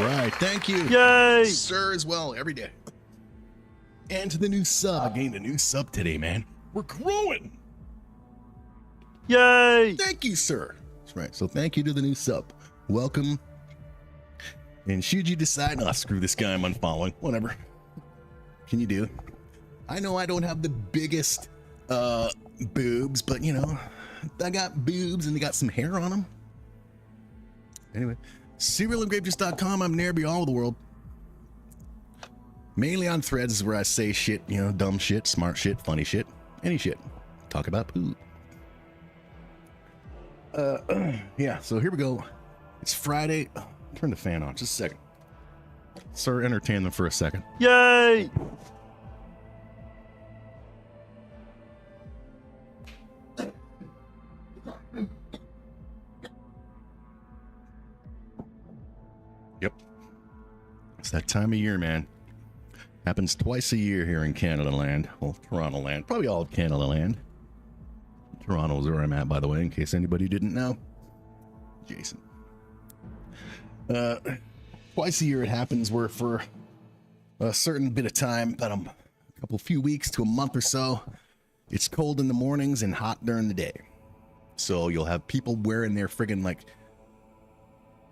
right. Thank you. Yay! Sir, as well, every day. And to the new sub. I gained a new sub today, man. We're growing. Yay! Thank you, sir. That's right. So thank you to the new sub. Welcome. And should you decide, oh, screw this guy, I'm unfollowing. Whatever. Can you do? I know I don't have the biggest boobs, but you know, I got boobs and they got some hair on them. Anyway, serialengravers.com. I'm NAIRBY all over the world. Mainly on Threads is where I say shit, you know, dumb shit, smart shit, funny shit, any shit. Talk about poo. Yeah, so here we go. It's Friday. Oh, turn the fan on just a second. Sir, entertain them for a second. Yay! Yep. It's that time of year, man. Happens twice a year here in Canada land. Well, Toronto land. Probably all of Canada land. Toronto's where I'm at, by the way, in case anybody didn't know. Jason. Twice a year it happens where for a certain bit of time, about a few weeks to a month or so, it's cold in the mornings and hot during the day. So you'll have people wearing their friggin' like,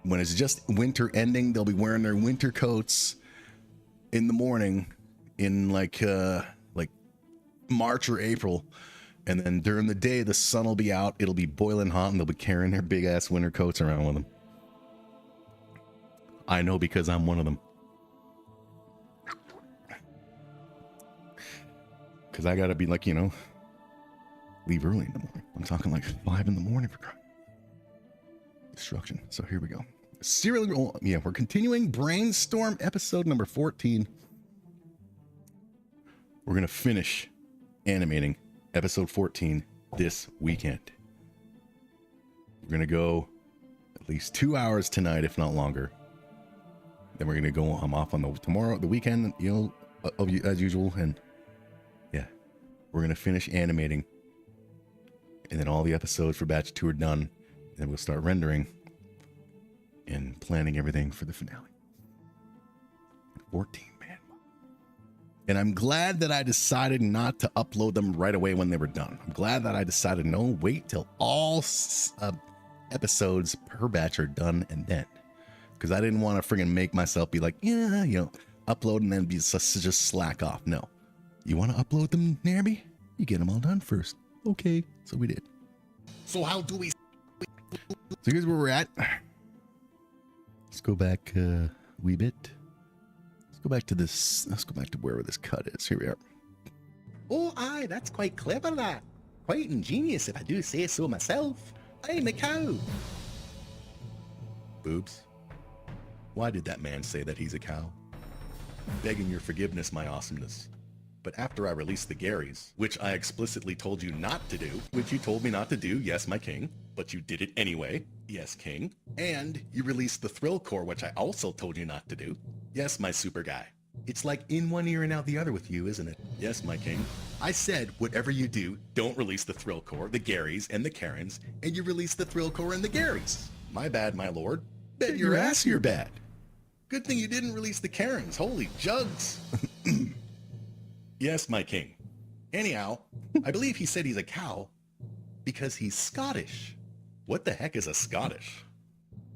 when it's just winter ending, they'll be wearing their winter coats in the morning in like March or April. And then during the day, the sun will be out. It'll be boiling hot and they'll be carrying their big ass winter coats around with them. I know because I'm one of them. Because I got to be like, you know, leave early in the morning. I'm talking like 5 in the morning for crying. Destruction. So here we go. Yeah, we're continuing Brainstorm episode number 14. We're going to finish animating episode 14 this weekend. We're going to go at least 2 hours tonight, if not longer. Then we're going to go, I'm off on the weekend, you know, as usual. And yeah, we're going to finish animating. And then all the episodes for batch 2 are done. And then we'll start rendering and planning everything for the finale. 14, man. And I'm glad that I decided not to upload them right away when they were done. I'm glad that I decided, no, wait till all episodes per batch are done and then. Because I didn't want to friggin' make myself be like, yeah, you know, upload and then be just slack off. No. You want to upload them, NAIRBY? You get them all done first. Okay. So we did. So how do we... So here's where we're at. Let's go back a wee bit. Let's go back to this. Let's go back to wherever this cut is. Here we are. Oh, aye, that's quite clever, that. Quite ingenious, if I do say so myself. I'm a cow. Boobs. Why did that man say that he's a cow? Begging your forgiveness, my awesomeness. But after I released the Garys, which I explicitly told you not to do, which you told me not to do, yes, my king, but you did it anyway, yes, king, and you released the Thrill Core, which I also told you not to do, yes, my super guy. It's like in one ear and out the other with you, isn't it? Yes, my king. I said, whatever you do, don't release the Thrill Core, the Garys, and the Karens, and you release the Thrill Core and the Garys. My bad, my lord. Bet your ass you're bad. Good thing you didn't release the Karens. Holy jugs. Yes, my king. Anyhow, I believe he said he's a cow because he's Scottish. What the heck is a Scottish?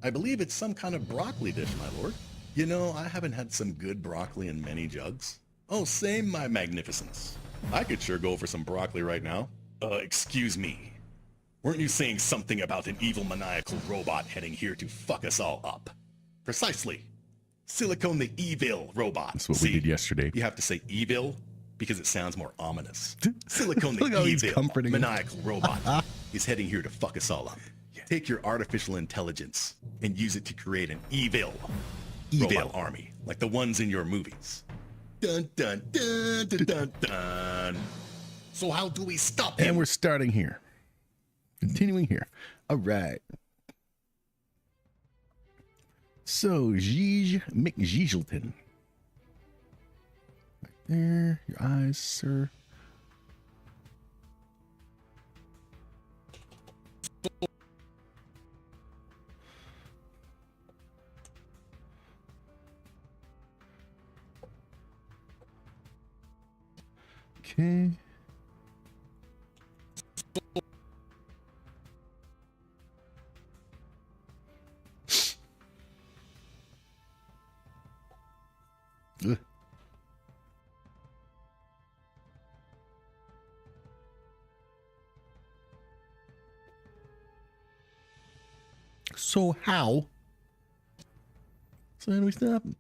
I believe it's some kind of broccoli dish, my lord. You know, I haven't had some good broccoli in many jugs. Oh, same, my magnificence. I could sure go for some broccoli right now. Excuse me. Weren't you saying something about an evil maniacal robot heading here to fuck us all up? Precisely. Silicone the evil robot. That's what we did yesterday. You have to say evil because it sounds more ominous. Silicone the evil maniacal robot is heading here to fuck us all up. Take your artificial intelligence and use it to create an evil robot army, like the ones in your movies. Dun dun dun dun dun dun. So how do we stop him? And we're starting here. Continuing here. All right. So, McGeegelton. Right there. Your eyes, sir. Okay. Ugh. So how? So how do we stop him?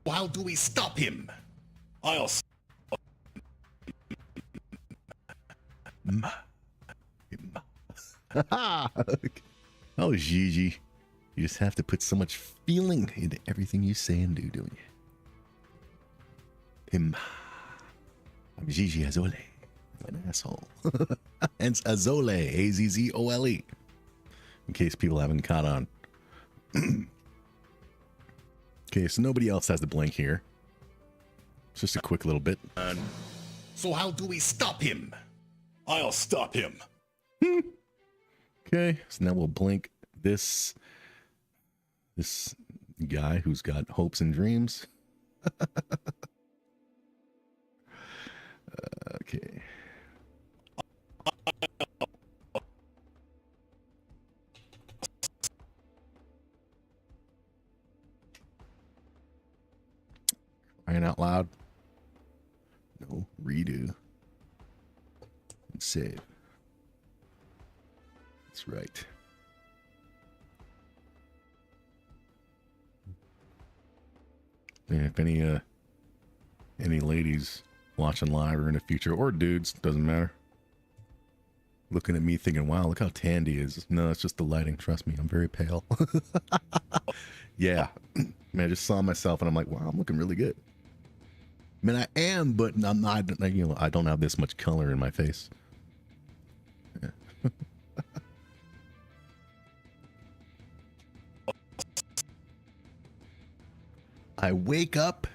How do we stop him? I'll Oh, Gigi. You just have to put so much feeling into everything you say and do, don't you? I'm Gigi Azole. I'm an asshole. Hence Azole, A-Z-Z-O-L-E. In case people haven't caught on. Okay, so nobody else has the blink here. It's just a quick little bit. So how do we stop him? I'll stop him. Okay, so now we'll blink this guy who's got hopes and dreams. Okay. Crying out loud. No, redo. And save. That's right. And if any ladies watching live or in the future, or dudes, doesn't matter, looking at me thinking, wow, look how tanned he is. No, it's just the lighting. Trust me, I'm very pale. Yeah. Man, I just saw myself and I'm like, wow, I'm looking really good. I mean, I am, but I'm not, you know, I don't have this much color in my face. Yeah. I wake up,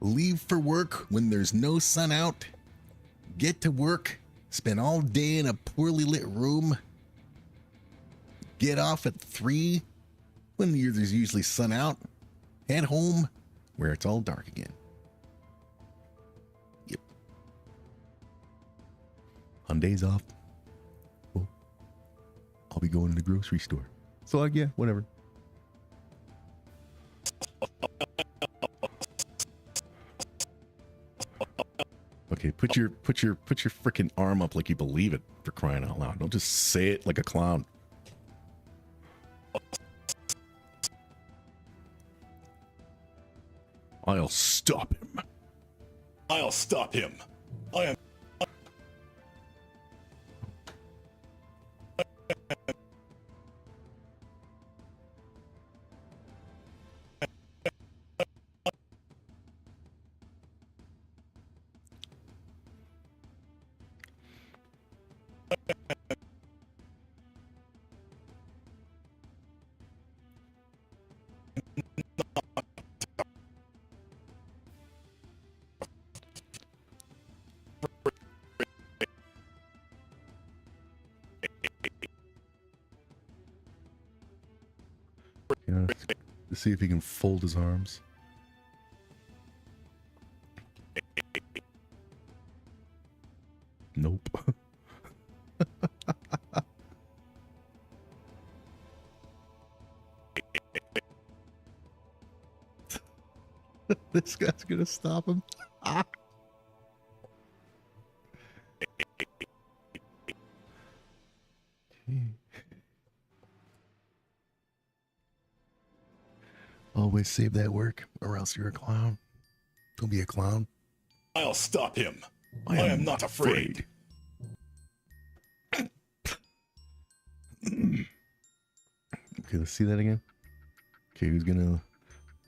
leave for work when there's no sun out, get to work, spend all day in a poorly lit room, get off at 3 when there's usually sun out, head home where it's all dark again. Yep. On days off, well, I'll be going to the grocery store. So like, yeah, whatever. Okay, put your freaking arm up like you believe it, for crying out loud. Don't just say it like a clown. I'll stop him. I'll stop him. I am. Yeah, to see if he can fold his arms. Nope. This guy's gonna stop him. Ah. Always save that work, or else you're a clown. Don't be a clown. I'll stop him. I am not afraid. Okay, let's see that again. Okay, who's gonna?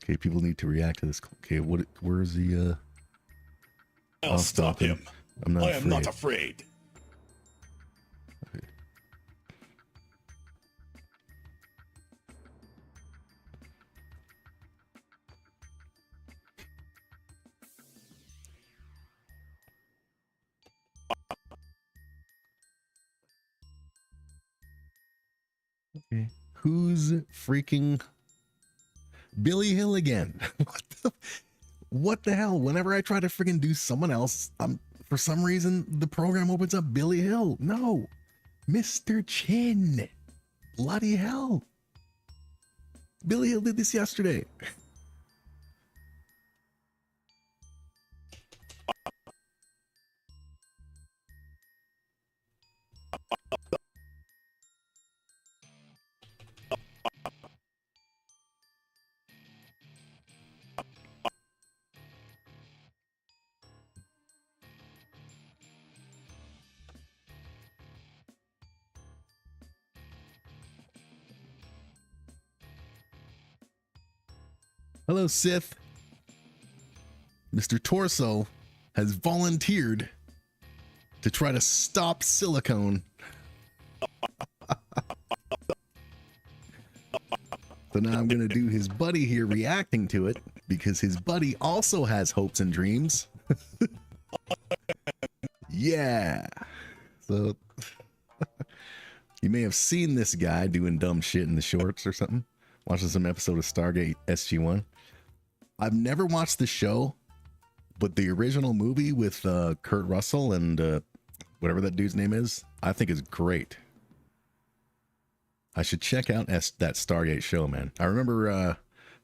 Okay, people need to react to this. Okay, where's the? I'll stop him. I'm not I afraid. am not afraid. Okay. Okay. Who's freaking Billy Hill again? What the hell? Whenever I try to freaking do someone else, for some reason the program opens up Billy Hill. No, Mr. Chin. Bloody hell. Billy Hill did this yesterday. Hello, Sith. Mr. Torso has volunteered to try to stop silicone. So now I'm going to do his buddy here reacting to it because his buddy also has hopes and dreams. Yeah. So you may have seen this guy doing dumb shit in the shorts or something. Watching some episode of Stargate SG-1. I've never watched the show, but the original movie with Kurt Russell and whatever that dude's name is, I think is great. I should check out that Stargate show, man. I remember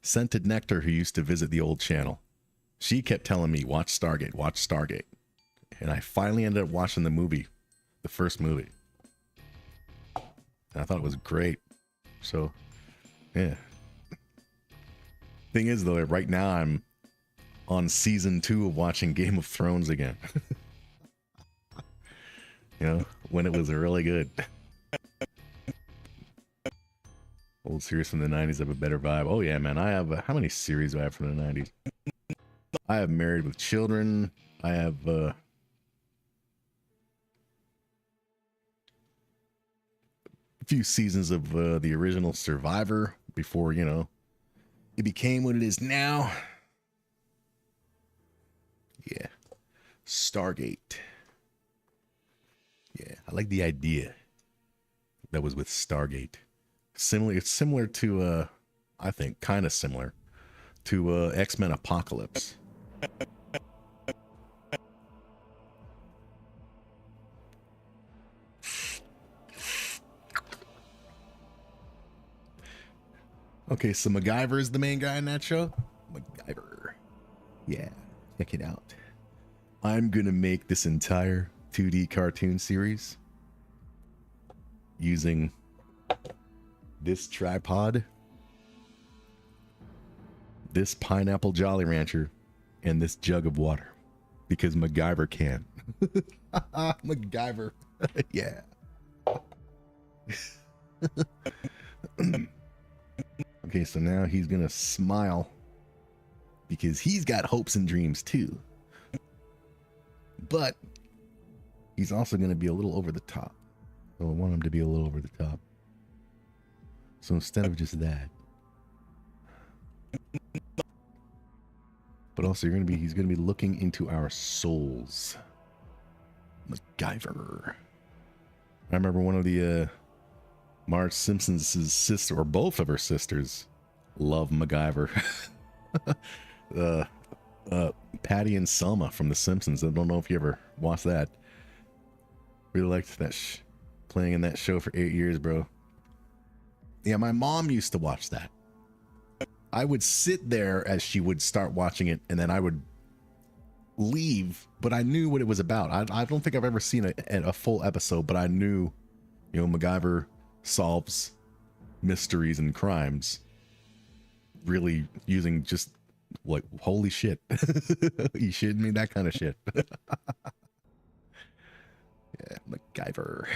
Scented Nectar, who used to visit the old channel. She kept telling me, watch Stargate, watch Stargate. And I finally ended up watching the movie, the first movie. And I thought it was great. So, yeah. Thing is, though, right now I'm on season 2 of watching Game of Thrones again. You know, when it was really good. Old series from the 90s have a better vibe. Oh yeah, man. I have how many series do I have from the 90s? I have Married with Children. I have a few seasons of the original Survivor before, you know, it became what it is now. Yeah. Stargate. Yeah, I like the idea that was with Stargate. It's similar to I think kind of similar to X-Men Apocalypse. Okay, so MacGyver is the main guy in that show. MacGyver. Yeah, check it out. I'm gonna make this entire 2D cartoon series using this tripod, this pineapple Jolly Rancher, and this jug of water, because MacGyver can. MacGyver. Yeah. Okay, so now he's gonna smile because he's got hopes and dreams too, but he's also gonna be a little over the top. So I want him to be a little over the top. So instead of just that, but also he's gonna be looking into our souls. MacGyver. I remember one of the Marge Simpson's sister, or both of her sisters, love MacGyver. Patty and Selma from The Simpsons. I don't know if you ever watched that. Really liked that playing in that show for 8 years, bro. Yeah, my mom used to watch that. I would sit there as she would start watching it, and then I would leave, but I knew what it was about. I don't think I've ever seen a full episode, but I knew, you know, MacGyver solves mysteries and crimes, really using just, like, holy shit. You shitting me? That kind of shit. Yeah, MacGyver.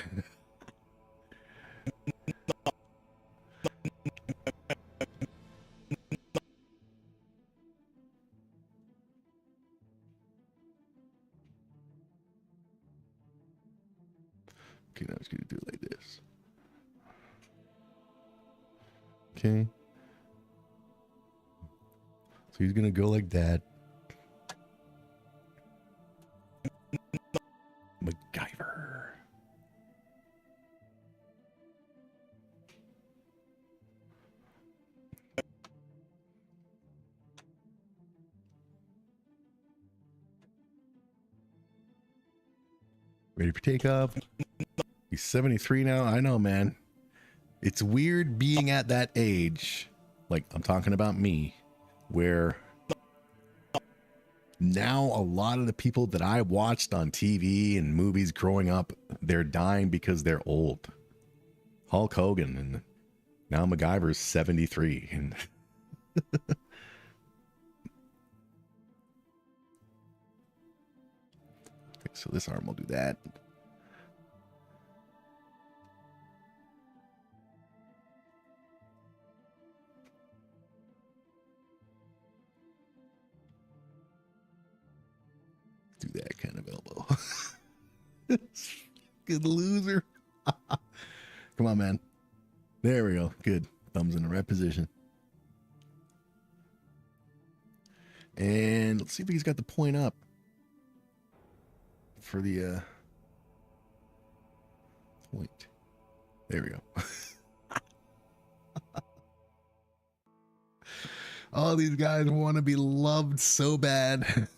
Okay, now it's gonna do it like this. Okay. So he's gonna go like that. MacGyver. Ready for takeoff. He's 73 now. I know, man. It's weird being at that age. Like, I'm talking about me, where now a lot of the people that I watched on TV and movies growing up, they're dying because they're old. Hulk Hogan, and now MacGyver's 73. And okay, so this arm will do that. Do that kind of elbow. Good loser. Come on, man. There we go. Good. Thumbs in the right position. And let's see if he's got the point up for the point. There we go. All these guys want to be loved so bad.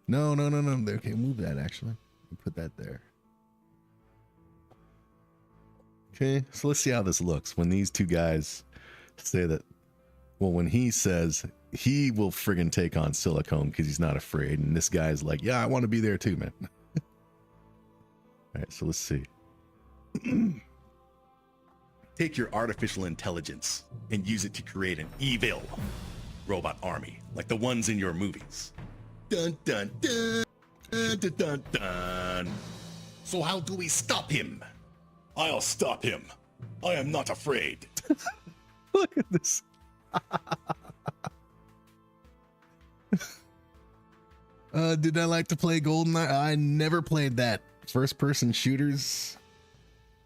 No. Okay, move that actually. Put that there. Okay, so let's see how this looks when these two guys say that. Well, when he says he will friggin' take on silicone because he's not afraid, and this guy's like, yeah, I want to be there too, man. All right, so let's see. Take your artificial intelligence and use it to create an evil robot army, like the ones in your movies. Dun dun dun dun dun dun dun. So how do we stop him? I'll stop him. I am not afraid. Look at this. Did I like to play GoldenEye? I never played that. First-person shooters.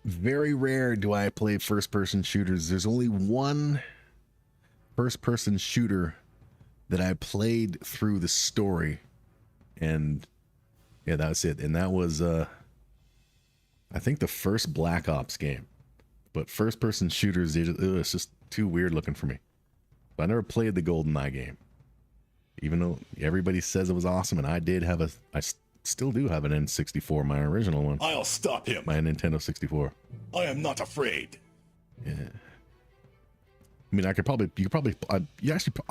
Very rare do I play first-person shooters. There's only one first-person shooter that I played through the story, and yeah, that's it. And that was I think the first Black Ops game. But first-person shooters, it's just too weird looking for me. But I never played the GoldenEye game, even though everybody says it was awesome, and I did have I still do have an N64, my original one. I'll stop him. My Nintendo 64. I am not afraid. Yeah. I mean, I'm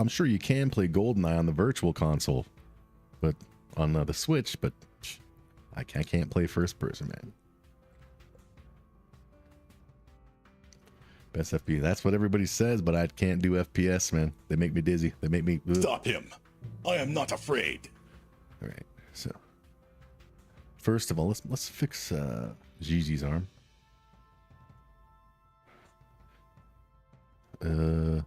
sure you can play GoldenEye on the virtual console, but on the Switch, but I can't play first person, man. Best FPS. That's what everybody says, but I can't do FPS, man. They make me dizzy. They make me... Stop him. I am not afraid. All right, so first of all, let's fix Gigi's arm. And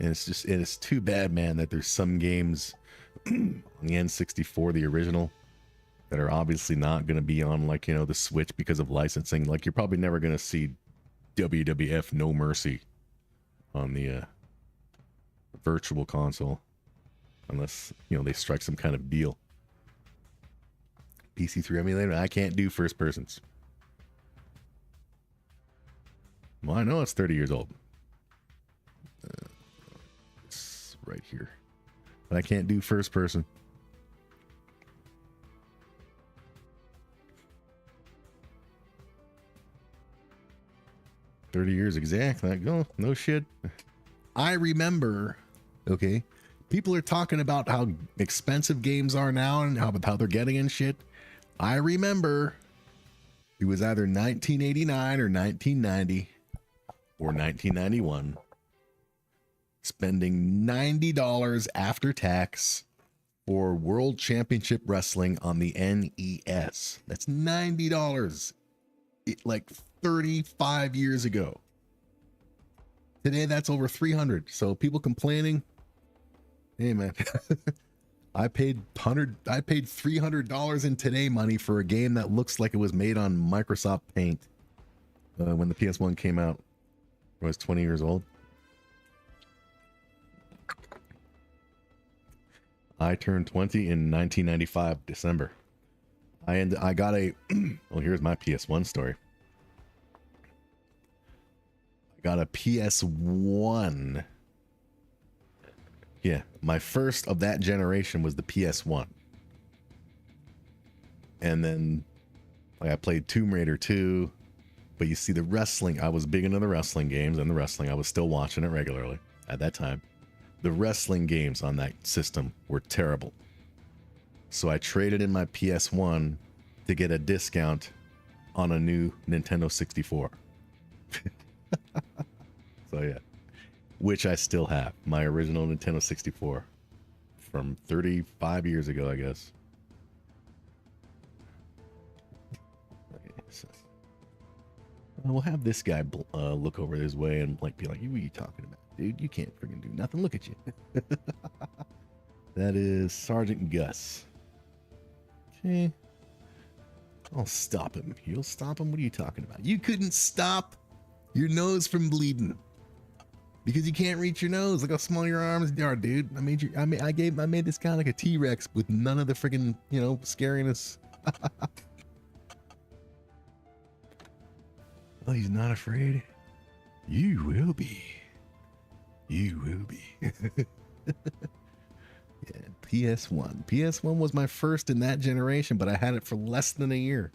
it's too bad, man, that there's some games on the N64, the original, that are obviously not going to be on, like, you know, the Switch because of licensing. Like, you're probably never going to see WWF No Mercy on the virtual console unless, you know, they strike some kind of deal. PC3 emulator, I can't do first persons. Well, I know it's 30 years old. It's right here. But I can't do first person. $30 exactly. No shit. I remember, okay, people are talking about how expensive games are now and how they're getting and shit. I remember it was either 1989 or 1990 or 1991 spending $90 after tax for World Championship Wrestling on the NES. That's $90. Like 35 years ago. Today that's over 300. So people complaining, hey man, I paid $300 in today money for a game that looks like it was made on Microsoft Paint when the PS1 came out. I was 20 years old. I turned 20 in 1995 December. I got a well, here's my PS1 story. I got a PS1 Yeah, my first of that generation was the PS1. And then like I played Tomb Raider 2. But you see the wrestling, I was big into the wrestling games and the wrestling. I was still watching it regularly at that time. The wrestling games on that system were terrible. So I traded in my PS1 to get a discount on a new Nintendo 64. So yeah, which I still have. My original Nintendo 64 from 35 years ago, I guess. Okay, so we'll have this guy look over his way and like be like, "What are you talking about, dude? You can't freaking do nothing. Look at you." That is Sergeant Gus. Okay. I'll stop him. You'll stop him? What are you talking about? You couldn't stop your nose from bleeding because you can't reach your nose. Look how small your arms are, dude. I made this guy like a T-Rex with none of the freaking, scariness. Oh, he's not afraid. You will be. You will be. Yeah, PS1. PS1 was my first in that generation, but I had it for less than a year.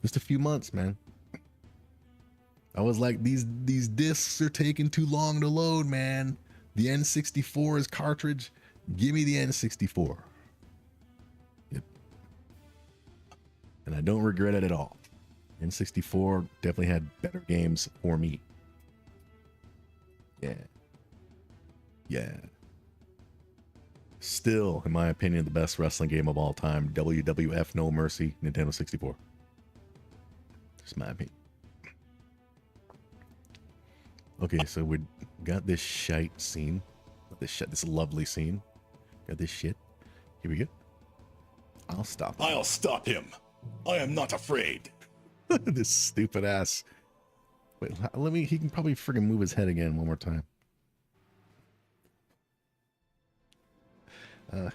Just a few months, man. I was like, these discs are taking too long to load, man. The N64 is cartridge. Give me the N64. Yep. And I don't regret it at all. N64 definitely had better games for me. Yeah. Yeah. Still, in my opinion, the best wrestling game of all time, WWF No Mercy, Nintendo 64. Just my opinion. Okay, so we got this shite scene. This lovely scene. Got this shit. Here we go. I'll stop him. I'll stop him. I am not afraid. This stupid ass. Wait, he can probably friggin' move his head again one more time.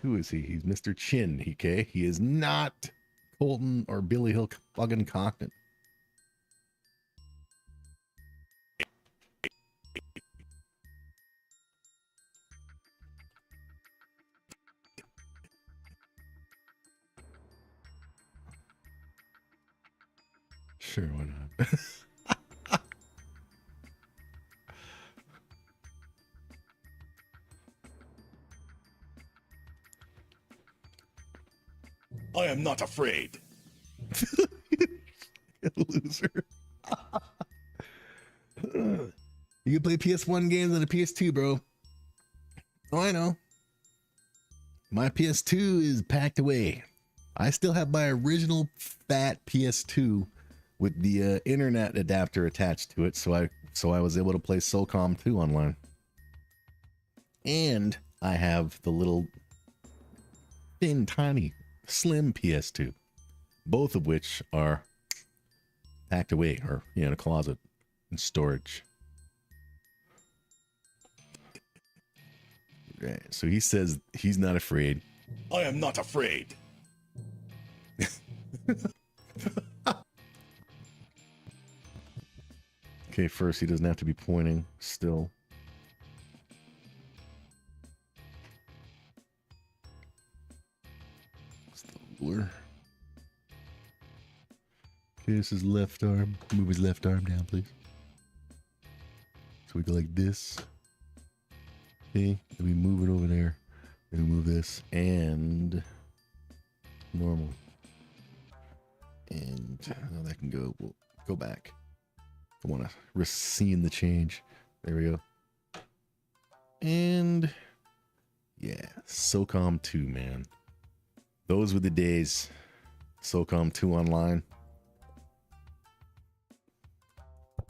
Who is he? He's Mr. Chin, okay? He is not Colton or Billy Hill fucking Cockton. Sure, why not? I am not afraid. Loser. You can play PS1 games on a PS2, bro. Oh, I know. My PS2 is packed away. I still have my original fat PS2 with the internet adapter attached to it, so I was able to play SOCOM 2 online. And I have the little thin, tiny, slim PS2, both of which are packed away or in a closet in storage. Right, so he says he's not afraid. I am not afraid. Okay, first he doesn't have to be pointing still. It's the ruler. Okay, this is left arm. Move his left arm down, please. So we go like this. Okay, then we move it over there. Then we move this and normal. And now that can go. We'll go back. I want to risk seeing the change. There we go. And yeah, SOCOM 2, man. Those were the days. SOCOM 2 online.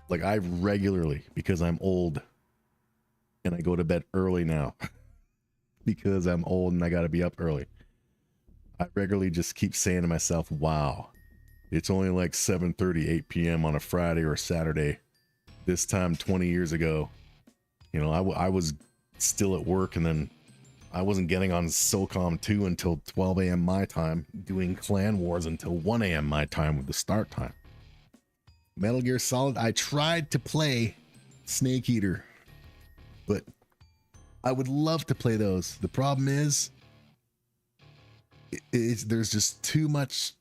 Like I regularly, because I'm old and I go to bed early now because I'm old and I got to be up early. I regularly just keep saying to myself, wow, it's only like 7:30, 8 p.m. on a Friday or a Saturday. This time 20 years ago, I was still at work, and then I wasn't getting on SOCOM 2 until 12 a.m. my time, doing Clan Wars until 1 a.m. my time with the start time. Metal Gear Solid, I tried to play Snake Eater, but I would love to play those. The problem is, there's just too much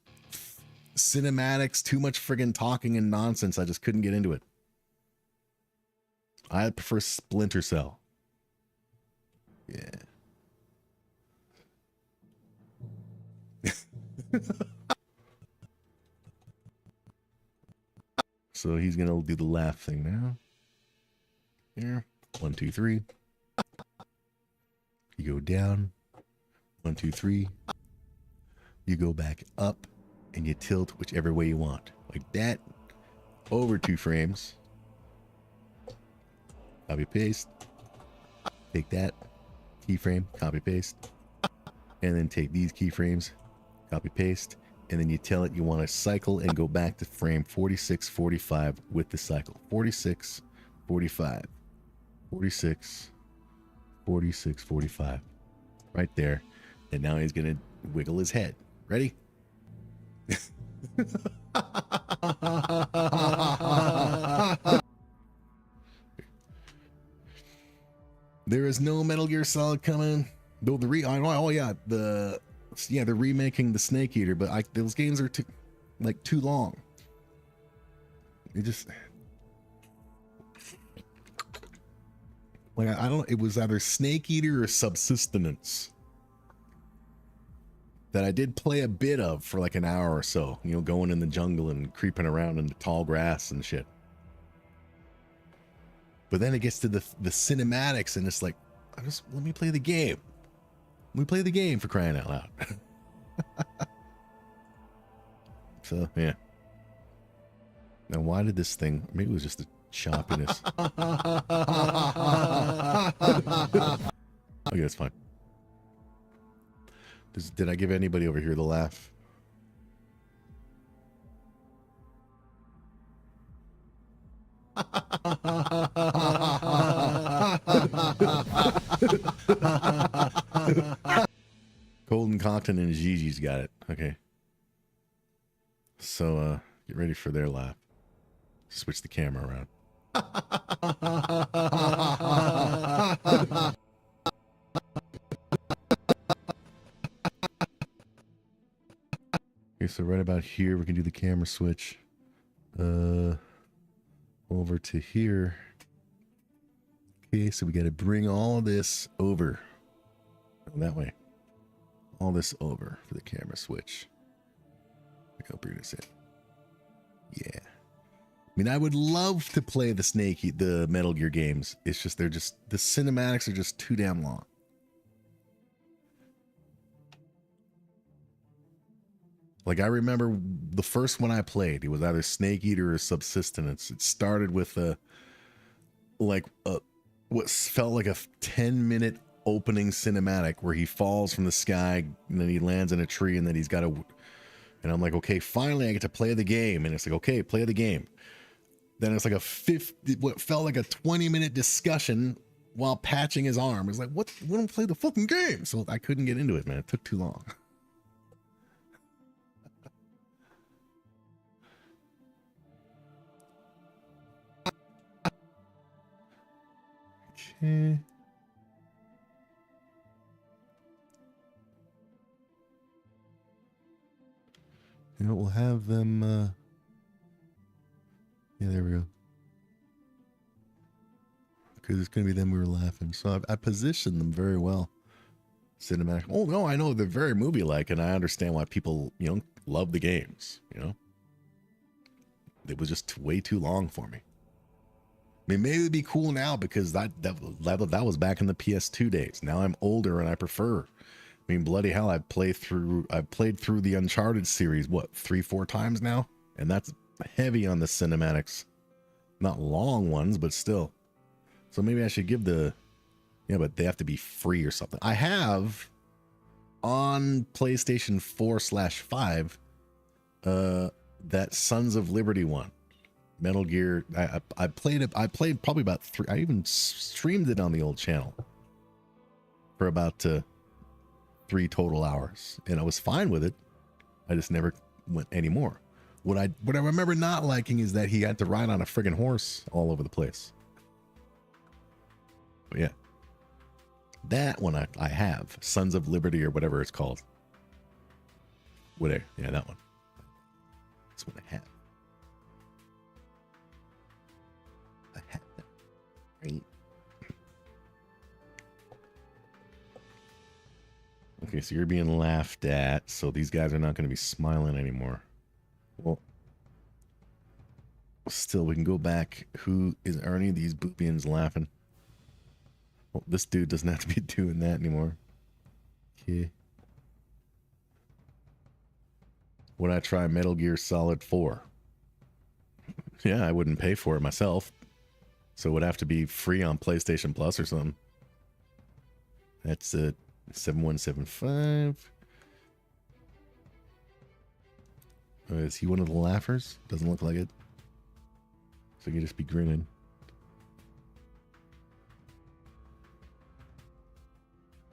cinematics, too much friggin' talking and nonsense. I just couldn't get into it. I prefer Splinter Cell. Yeah. So he's gonna do the laugh thing now. Here, 1, 2, 3. You go down. 1, 2, 3. You go back up, and you tilt whichever way you want, like that. Over 2 frames. Copy paste. Take that keyframe, copy paste, and then take these keyframes, copy paste, and then you tell it you want to cycle and go back to frame 46, 45 with the cycle. 46, 45, 46, 46, 45. Right there. And now he's going to wiggle his head. Ready? There is no Metal Gear Solid coming. Though they're remaking the Snake Eater, but those games are too long. It just I don't. It was either Snake Eater or Subsistence that I did play a bit of for like an hour or so. You know, going in the jungle and creeping around in the tall grass and shit. But then it gets to the cinematics, and it's like, let me play the game. Let me play the game, for crying out loud. So, yeah. Now, why did this thing... Maybe it was just the choppiness. Okay, that's fine. Did I give anybody over here the laugh? Colton Compton and Gigi's got it. Okay. So, get ready for their laugh. Switch the camera around. Okay, so right about here, we can do the camera switch. Over to here. Okay, so we got to bring all this over. That way. All this over for the camera switch. I'll bring this in. Yeah. I mean, I would love to play the Metal Gear games. It's just, the cinematics are just too damn long. Like, I remember the first one I played, it was either Snake Eater or Subsistence. It started with what felt like a 10-minute opening cinematic where he falls from the sky and then he lands in a tree and then he's got and I'm like, okay, finally I get to play the game. And it's like, okay, play the game. Then it's like what felt like a 20-minute discussion while patching his arm. It's like, what? We don't play the fucking game. So I couldn't get into it, man. It took too long. Okay. You know, we'll have them, yeah, there we go. Because it's going to be them we were laughing. So I positioned them very well. Cinematic. Oh, no, I know they're very movie-like, and I understand why people, love the games, It was just way too long for me. I mean, maybe it'd be cool now because that was back in the PS2 days. Now I'm older and I prefer. I mean, bloody hell, I've played through the Uncharted series, what, 3-4 times now? And that's heavy on the cinematics. Not long ones, but still. So maybe I should give but they have to be free or something. I have on PlayStation 4/5 that Sons of Liberty one. Metal Gear. I played it. I played probably about 3. I even streamed it on the old channel for about 3 total hours, and I was fine with it. I just never went anymore. What I remember not liking is that he had to ride on a friggin' horse all over the place. But yeah. That one I have. Sons of Liberty or whatever it's called. Whatever. Yeah, that one. That's what I have. I have that. Right. Okay, so you're being laughed at, so these guys are not going to be smiling anymore. Well, still, we can go back. Are any of these boobians laughing? Well, this dude doesn't have to be doing that anymore. Okay. Would I try Metal Gear Solid 4? Yeah, I wouldn't pay for it myself. So it would have to be free on PlayStation Plus or something. That's 7175. Is he one of the laughers? Doesn't look like it. So he could just be grinning.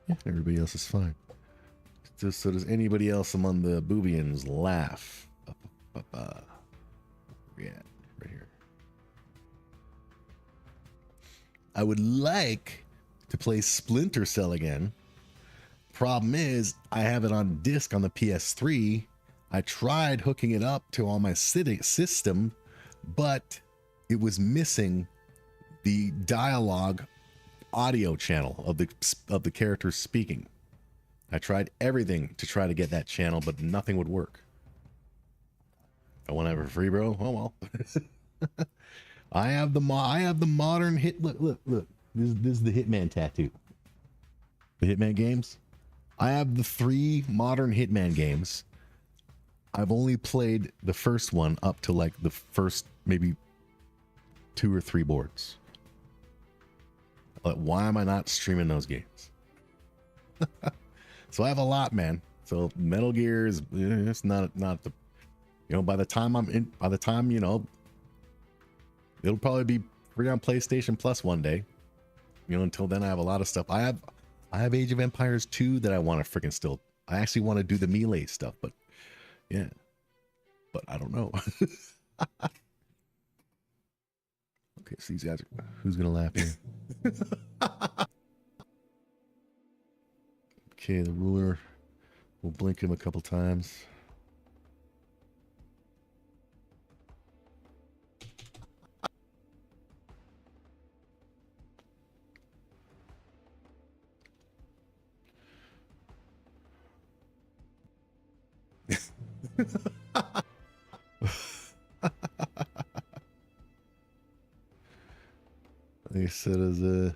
Yeah, everybody else is fine. So does anybody else among the boobians laugh? Yeah, right here. I would like to play Splinter Cell again. Problem is, I have it on disc on the PS3. I tried hooking it up to all my system, but it was missing the dialogue audio channel of the characters speaking. I tried everything to try to get that channel, but nothing would work. I want to have it for free, bro. Oh well. I have the modern hit. Look. This is the Hitman tattoo. The Hitman games. I have the 3 modern Hitman games. I've only played the first one up to like the first maybe 2 or 3 boards. Like, why am I not streaming those games? So I have a lot, man. So Metal Gear is it's not the, you know, by the time you know, it'll probably be free on PlayStation Plus one day. You know, until then I have a lot of stuff. I have Age of Empires 2 that I want to freaking still. I actually want to do the melee stuff, but yeah. But I don't know. Okay, so these guys are, who's gonna laugh here? Okay, the ruler. We'll blink him a couple times. They said as a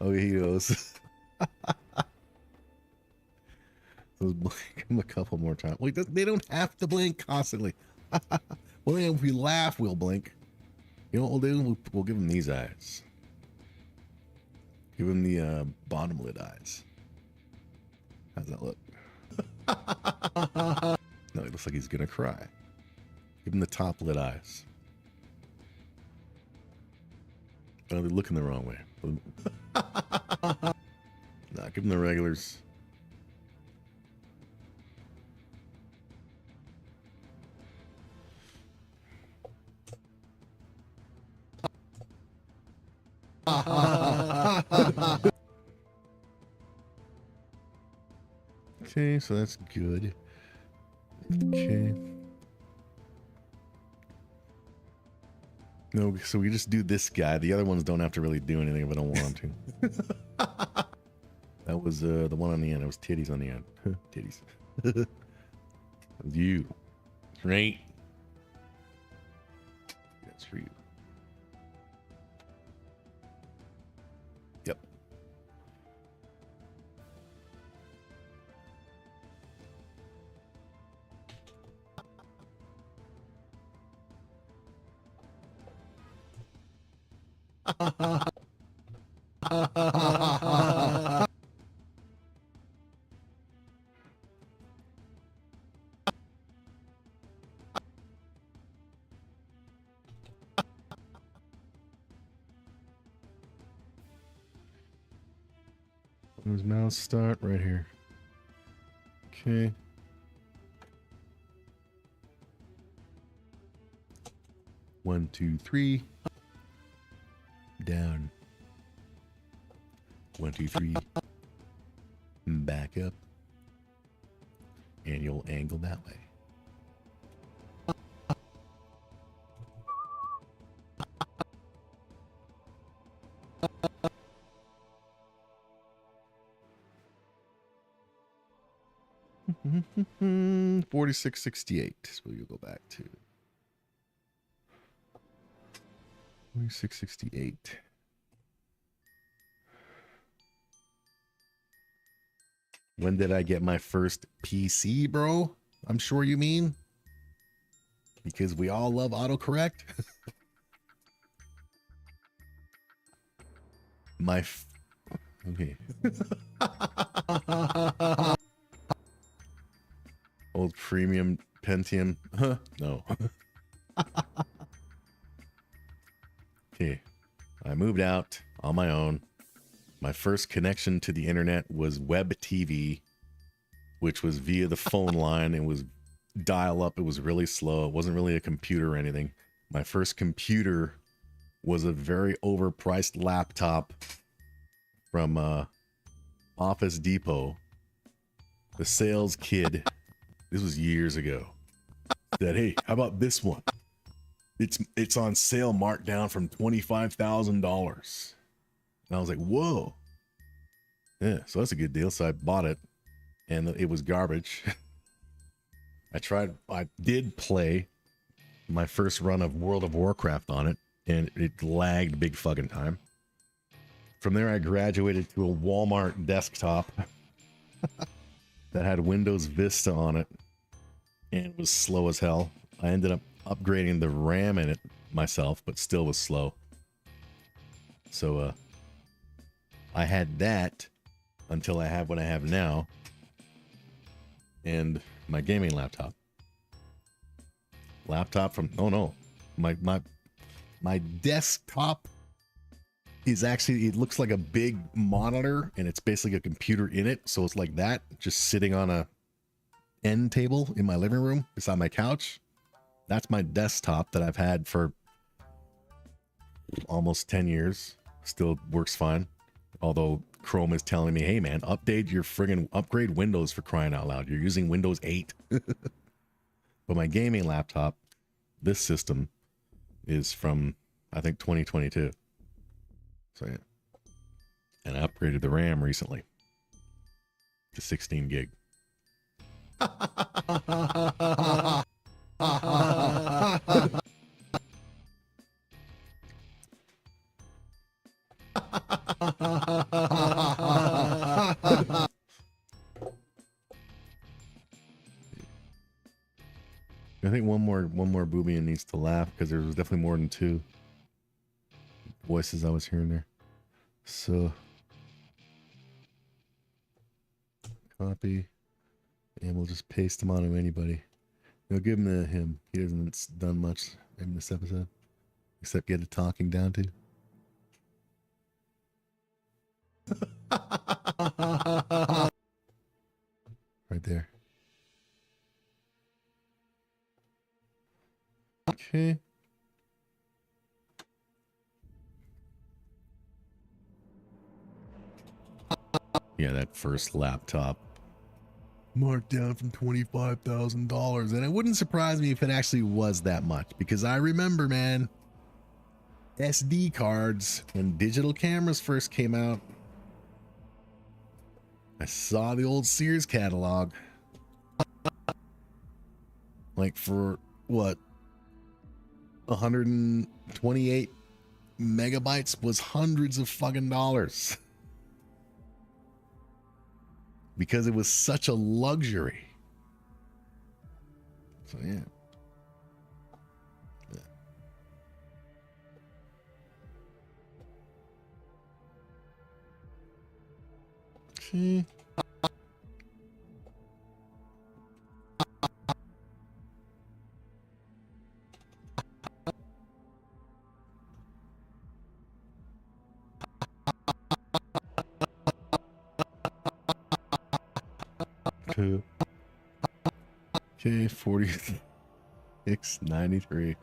oh, he goes. Let's blink him a couple more times. Wait, they don't have to blink constantly. Well, if we laugh, we'll blink. You know what we'll do? We'll give him these eyes. Give him the bottom lid eyes. How's that look? No, it looks like he's gonna cry. Give him the top lid eyes. Oh, they're looking the wrong way. Nah, give him the regulars. Okay, so that's good. Okay. No, so we just do this guy. The other ones don't have to really do anything if I don't want them to. That was the one on the end. It was titties on the end. Titties. That was you. Right? That's for you. Yep. Where's mouse start? Right here. Okay. One, two, three. Down. 1, 2, 3. Back up. And you'll angle that way. Mm-hmm. 4668 is what you'll go back to. 4668. When did I get my first PC, bro? I'm sure you mean. Because we all love autocorrect. Okay. Old premium Pentium. Huh? No. Okay. I moved out on my own. My first connection to the internet was web TV, which was via the phone line. It was dial up. It was really slow. It wasn't really a computer or anything. My first computer was a very overpriced laptop from Office Depot. The sales kid, this was years ago, said, "Hey, how about this one? It's on sale, marked down from $25,000." And I was like, "Whoa, yeah, so that's a good deal." So I bought it, and it was garbage. I did play my first run of World of Warcraft on it, and it lagged big fucking time. From there, I graduated to a Walmart desktop that had Windows Vista on it, and it was slow as hell. I ended up upgrading the RAM in it myself, but still was slow. So I had that until I have what I have now, and my gaming laptop. From my desktop is actually, it looks like a big monitor, and it's basically a computer in it. So it's like that, just sitting on a end table in my living room beside my couch. That's my desktop that I've had for almost 10 years. Still works fine. Although Chrome is telling me, "Hey man, upgrade Windows, for crying out loud. You're using Windows 8. But my gaming laptop, this system, is from, I think, 2022. So yeah. And I upgraded the RAM recently to 16 gig. I think one more Boobian needs to laugh, because there was definitely more than 2 voices I was hearing there. So copy, and we'll just paste them onto anybody. You'll give him to him. He hasn't done much in this episode except get a talking down to. Right there. Okay. Yeah, that first laptop marked down from $25,000, and it wouldn't surprise me if it actually was that much, because I remember, man, SD cards, when digital cameras first came out, I saw the old Sears catalog, like for what, 128 megabytes was hundreds of fucking dollars. Because it was such a luxury. So yeah. Okay. Okay, 4693. 4693.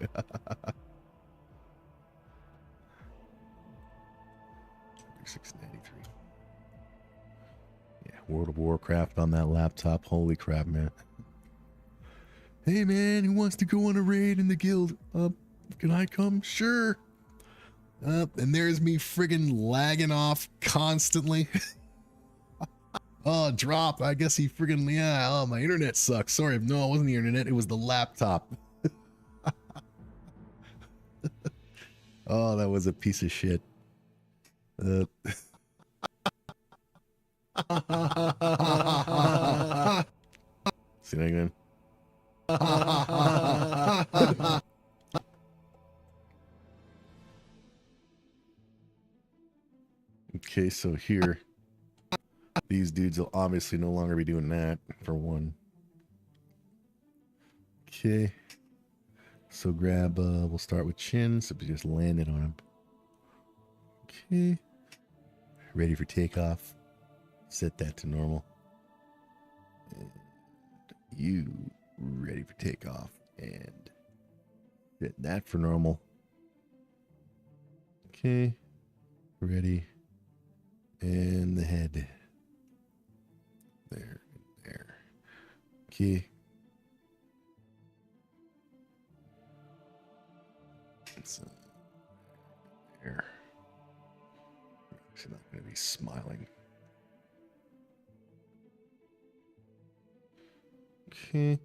World of Warcraft on that laptop. Holy crap, man. Hey, man, who wants to go on a raid in the guild? Can I come? Sure. And there's me friggin' lagging off constantly. Oh, drop. I guess he friggin', yeah. Oh, my internet sucks. Sorry. No, it wasn't the internet. It was the laptop. Oh, that was a piece of shit. See that again? Okay, so here, these dudes will obviously no longer be doing that, for one. Okay. So grab, we'll start with chin, so we just landed on him. Okay. Ready for takeoff. Set that to normal. And you ready for takeoff. And set that for normal. Okay. Ready. And the head. There. There. Okay. So, there. She's not going to be smiling. Okay.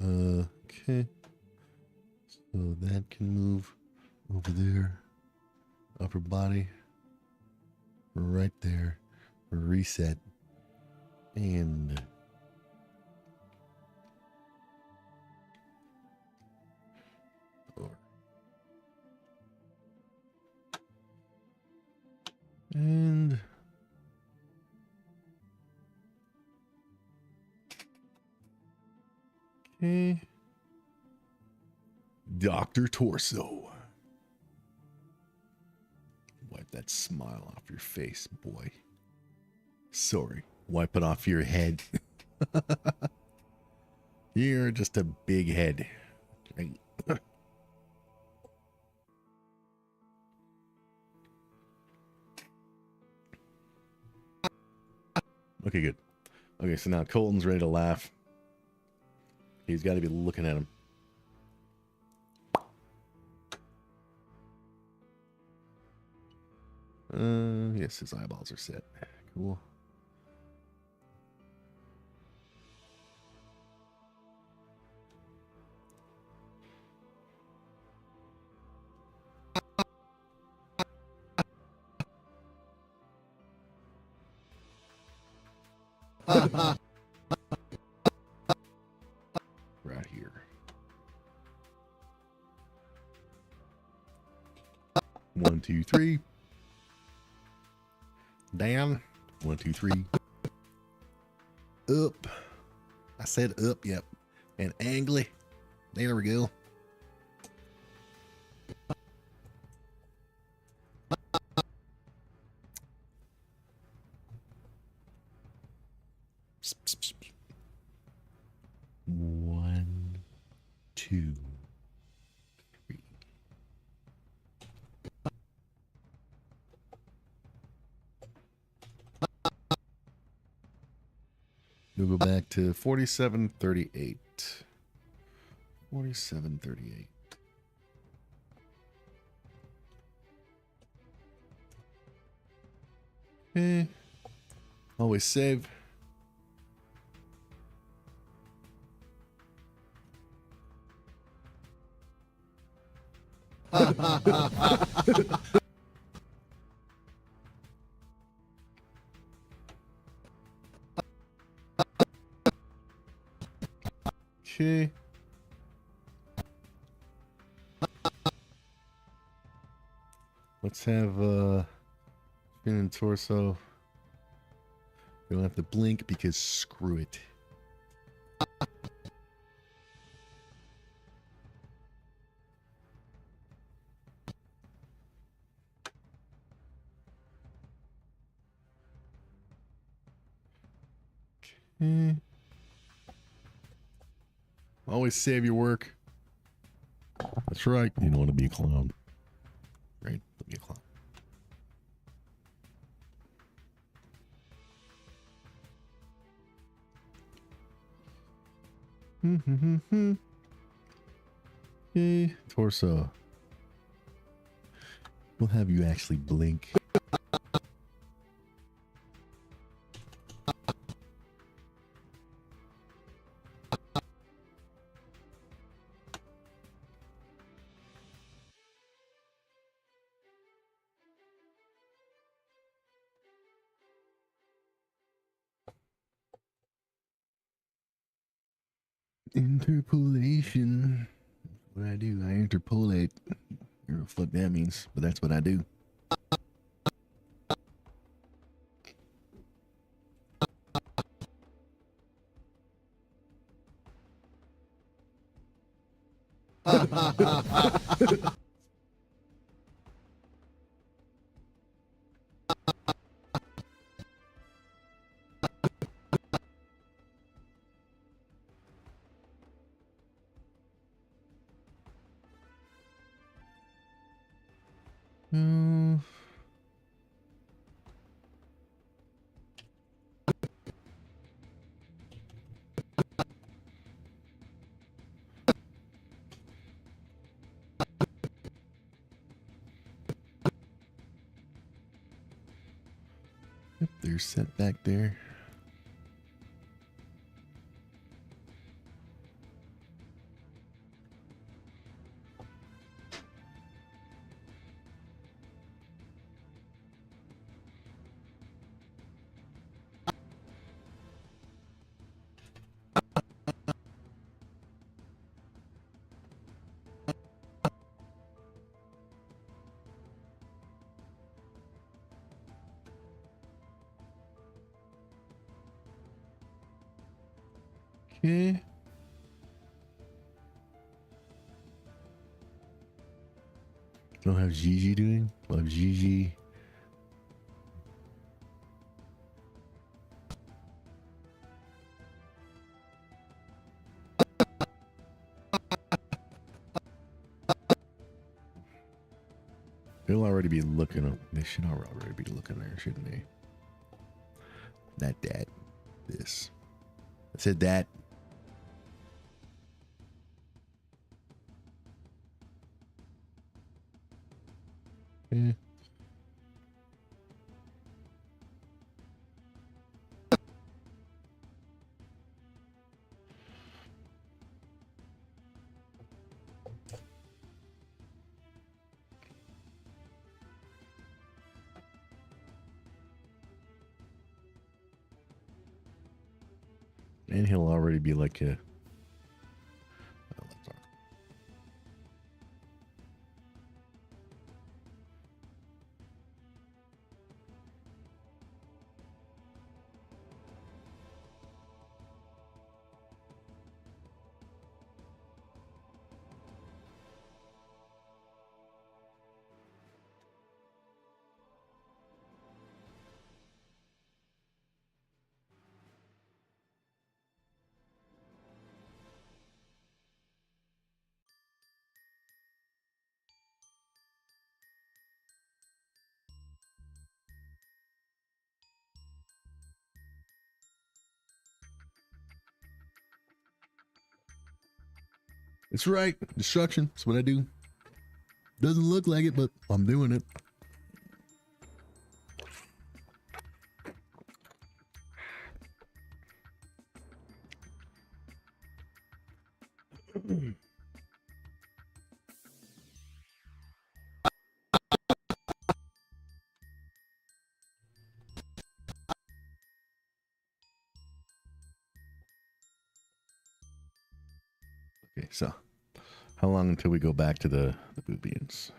Okay. So that can move over there. Upper body. Right there. Reset. And over. And okay. Dr. Torso. Wipe that smile off your face, boy. Sorry. Wipe it off your head. You're just a big head. Okay, good. Okay, so now Colton's ready to laugh. He's got to be looking at him. Yes, his eyeballs are set. Cool. Right here. One, two, three. Down. One, two, three. Up. I said up, yep. And angly. There we go. One, two, three. We'll go back to 4738. 4738. Okay. Always save. Okay. Let's have fin and torso. We don't have to blink because screw it. Okay. Always save your work. That's right. You don't want to be a clown. Right? Don't be a clown. Okay, torso. We'll have you actually blink. Interpolation. What I do, I interpolate. I don't know what the fuck that means, but that's what I do. Hmm. Yep, there's set back there. Okay. Don't have Gigi doing? We'll have Gigi. They'll already be looking up. They should already be looking there, shouldn't they? Not that. This. I said that. Yeah. And he'll already be like a. Oh, that's all right. It's right. Destruction. That's what I do. Doesn't look like it, but I'm doing it. Okay, so how long until we go back to the boobians?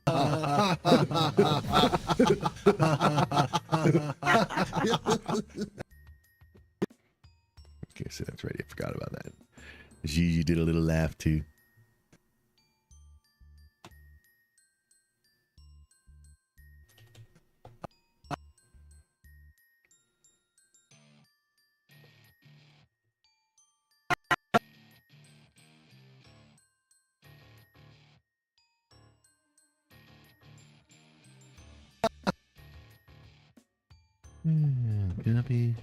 Okay, so that's right. I forgot about that. Gigi did a little laugh too. Copy.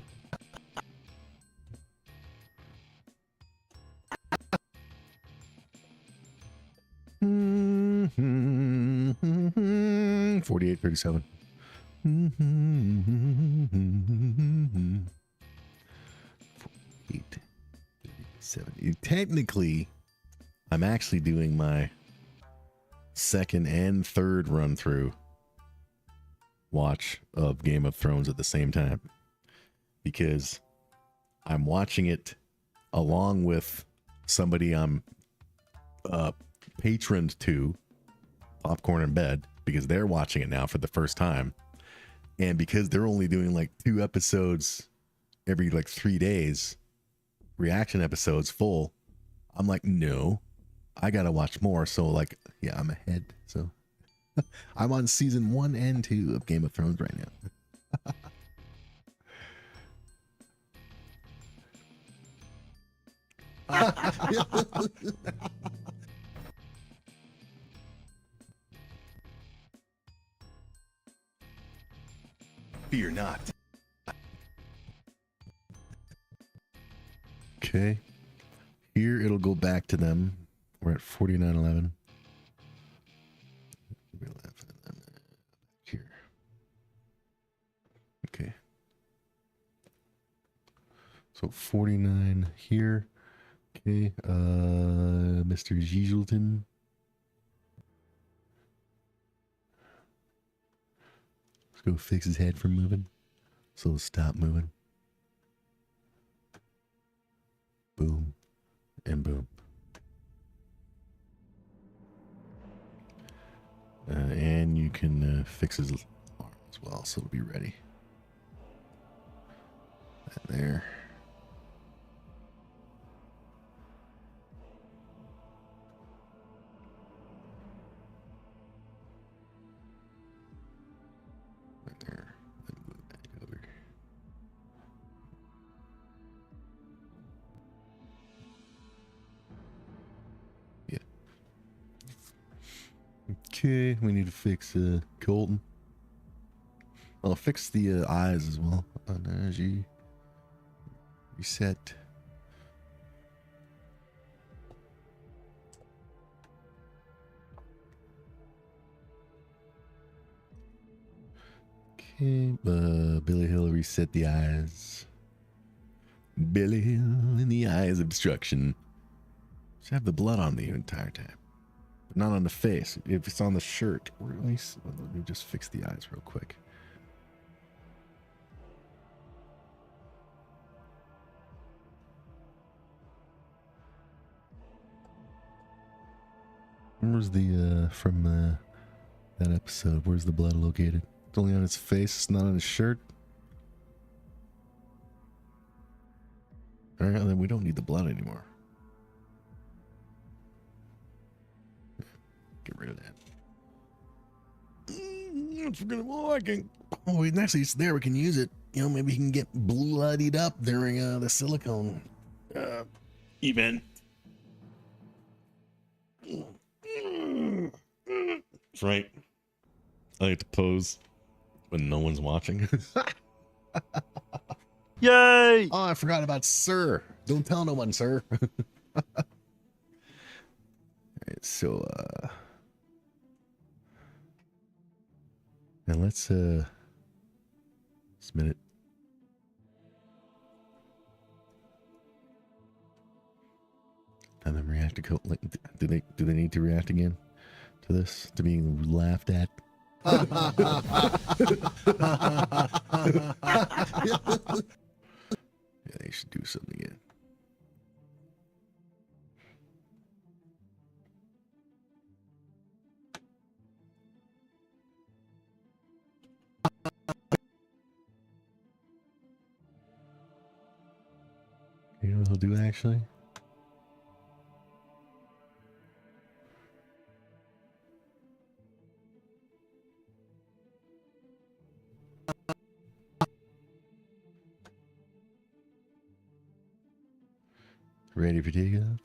48:37. 48:37. Technically, I'm actually doing my second and third run through watch of Game of Thrones at the same time, because I'm watching it along with somebody I'm patroned to, Popcorn in Bed, because they're watching it now for the first time, and because they're only doing like 2 episodes every like 3 days, reaction episodes full. I'm like, no, I gotta watch more. So like, yeah, I'm ahead. So I'm on season 1 and 2 of Game of Thrones right now. Fear not. Okay. Here it'll go back to them. We're at 49:11. Here. Okay. So 49 here. Okay. Mr. Gigelton. Let's go fix his head from moving. So stop moving. Boom. And boom. And you can fix his arm as well, so it'll be ready. That there. Right there. Then move back over. Yeah. Okay, we need to fix Colton. I'll fix the eyes as well. Energy. Reset. Okay, Billy Hill, reset the eyes. Billy Hill in the eyes of destruction. Just have the blood on the entire time, but not on the face. If it's on the shirt, or at least, let me just fix the eyes real quick. Where's the from that episode? Where's the blood located? It's only on his face. It's not on his shirt. All right, then we don't need the blood anymore. Get rid of that. Well, I can. Oh, actually, it's there. We can use it. You know, maybe he can get bloodied up during the silicone event. That's right. I like to pose when no one's watching. Yay! Oh, I forgot about Sir. Don't tell no one, Sir. All right, so and let's this minute. And then react to do they need to react again to this, to being laughed at? Yeah, they should do something again. You know what he'll do actually? Ready for takeoff?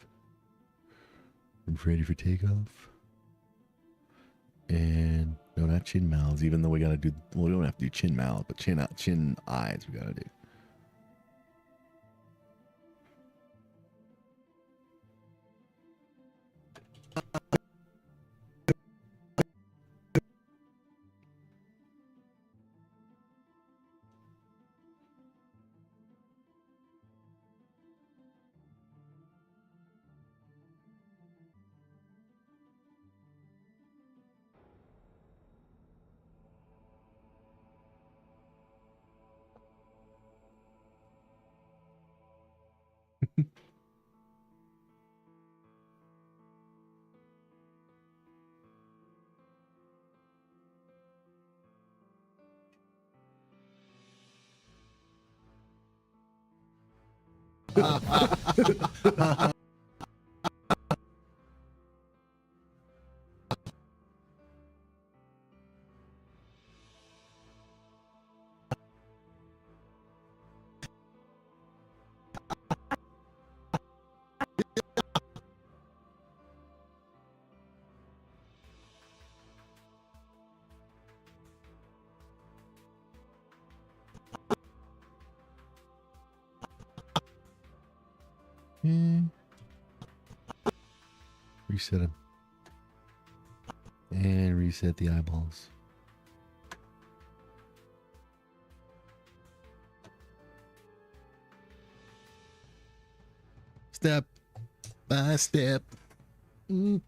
Ready for takeoff? And no, not chin mouths, even though we gotta do, well, we don't have to do chin mouth, but chin out, chin eyes we gotta do. Reset him. And reset the eyeballs. Step by step. My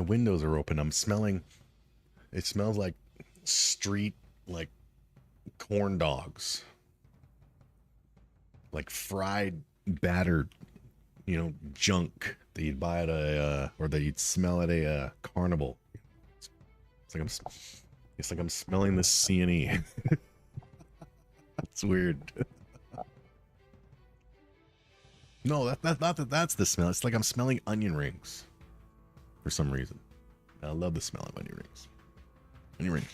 windows are open. I'm smelling. It smells like street, like corn dogs. Like fried, battered, you know, junk that you'd buy at a, or that you'd smell at a carnival. It's like I'm smelling the C&E. That's weird. No, that's the smell. It's like I'm smelling onion rings for some reason. I love the smell of onion rings. Onion rings.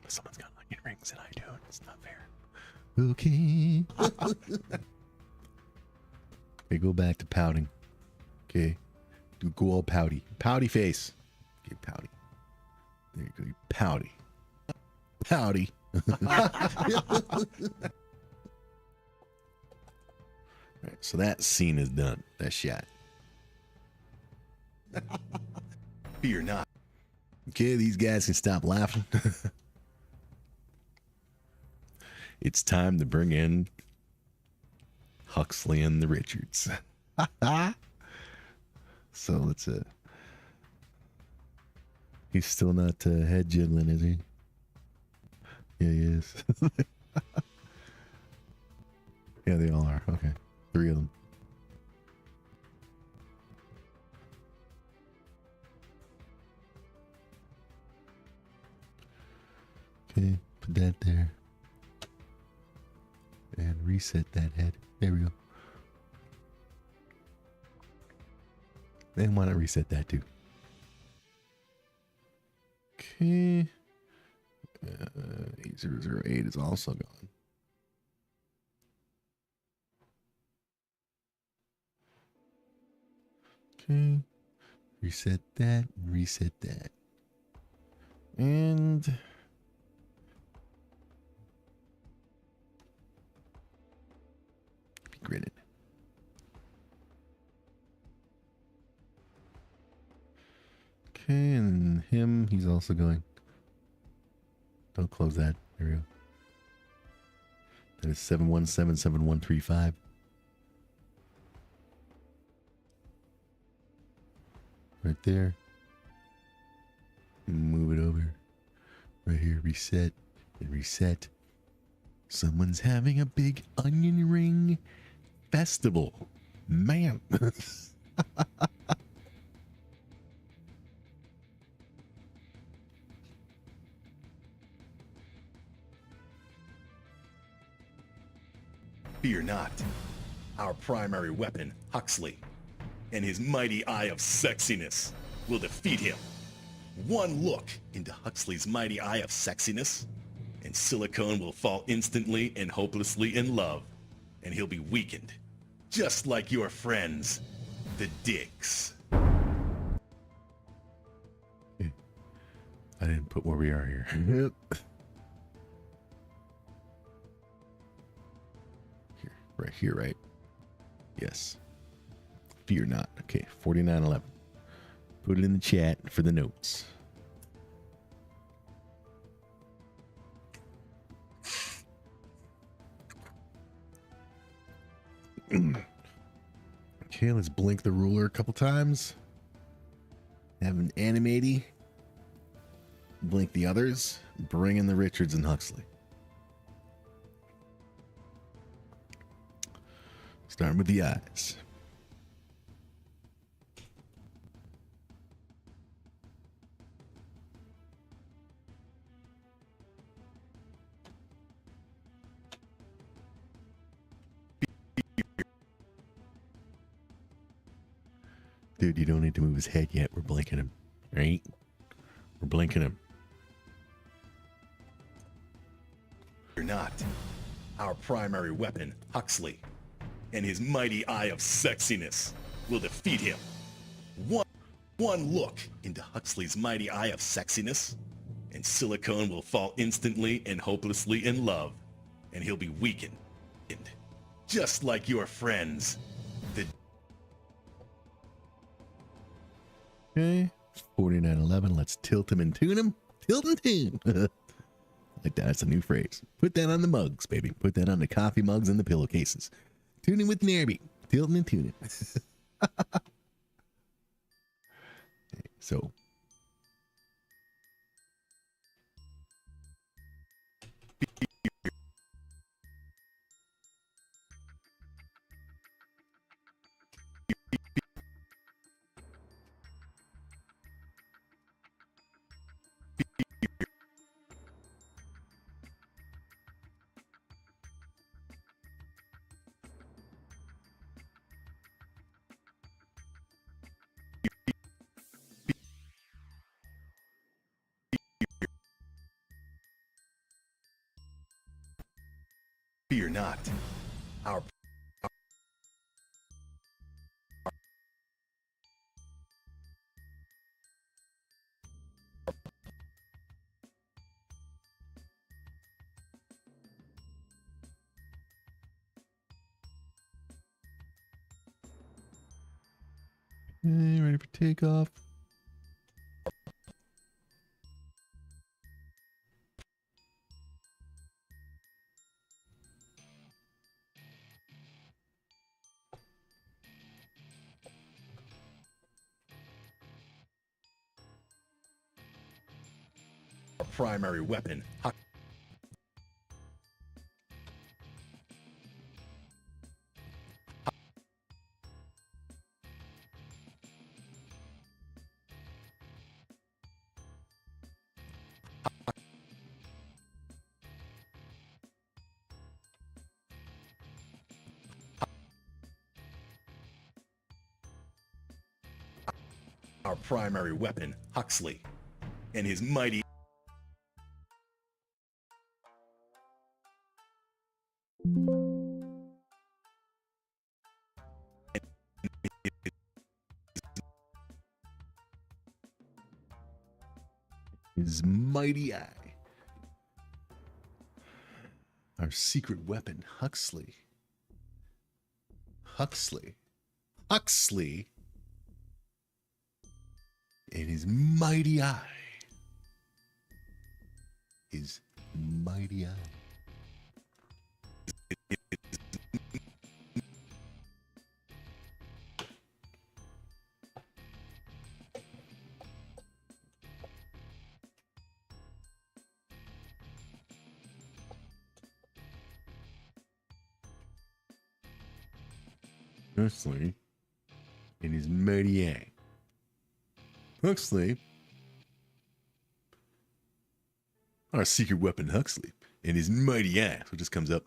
Someone's got onion rings and I don't. It's not fair. Okay. Okay, go back to pouting. Okay. Go all pouty. Pouty face. Okay, pouty. There you go. You pouty. Pouty. Alright, so that scene is done. That shot. Fear not. Okay, these guys can stop laughing. It's time to bring in Huxley and the Richards. So let's he's still not head jiggling, is he? Yeah, he is. Yeah, they all are. Okay. 3 of them. Okay, put that there. And reset that head. There we go. And why not reset that too? Okay. 8008 is also gone. Okay. Reset that. Reset that. And be gritted. Okay, and him, he's also going. Don't close that. There we go. That is 7177135. Right there. Move it over. Right here. Reset and reset. Someone's having a big onion ring festival. Man. Fear not. Our primary weapon, Huxley, and his mighty eye of sexiness will defeat him. One look into Huxley's mighty eye of sexiness, and Silicone will fall instantly and hopelessly in love, and he'll be weakened, just like your friends, the Dicks. I didn't put where we are here. Yep. Here, right here, right? Yes. Fear not. Okay, 4911. Put it in the chat for the notes. Okay, let's blink the ruler a couple times. Have an animatey blink the others. Bring in the Richards and Huxley. Starting with the eyes. Dude, you don't need to move his head yet. We're blinking him. Right? We're blinking him. You're not. Our primary weapon, Huxley, and his mighty eye of sexiness will defeat him. One look into Huxley's mighty eye of sexiness, and Silicone will fall instantly and hopelessly in love, and he'll be weakened, just like your friends. Okay. 4911. Let's tilt him and tune him. Tilt and tune. Like that. That's a new phrase. Put that on the mugs, baby. Put that on the coffee mugs and the pillowcases. Tuning with NAIRBY. Tilting and tuning. So. Fear not. Our Okay, ready for takeoff. primary weapon, our primary weapon, Huxley, and his mighty His mighty eye. Our secret weapon, Huxley. Huxley. Huxley. And his mighty eye. His mighty eye. Huxley and his mighty eye. Huxley, our secret weapon, Huxley, and his mighty eye. So it just comes up.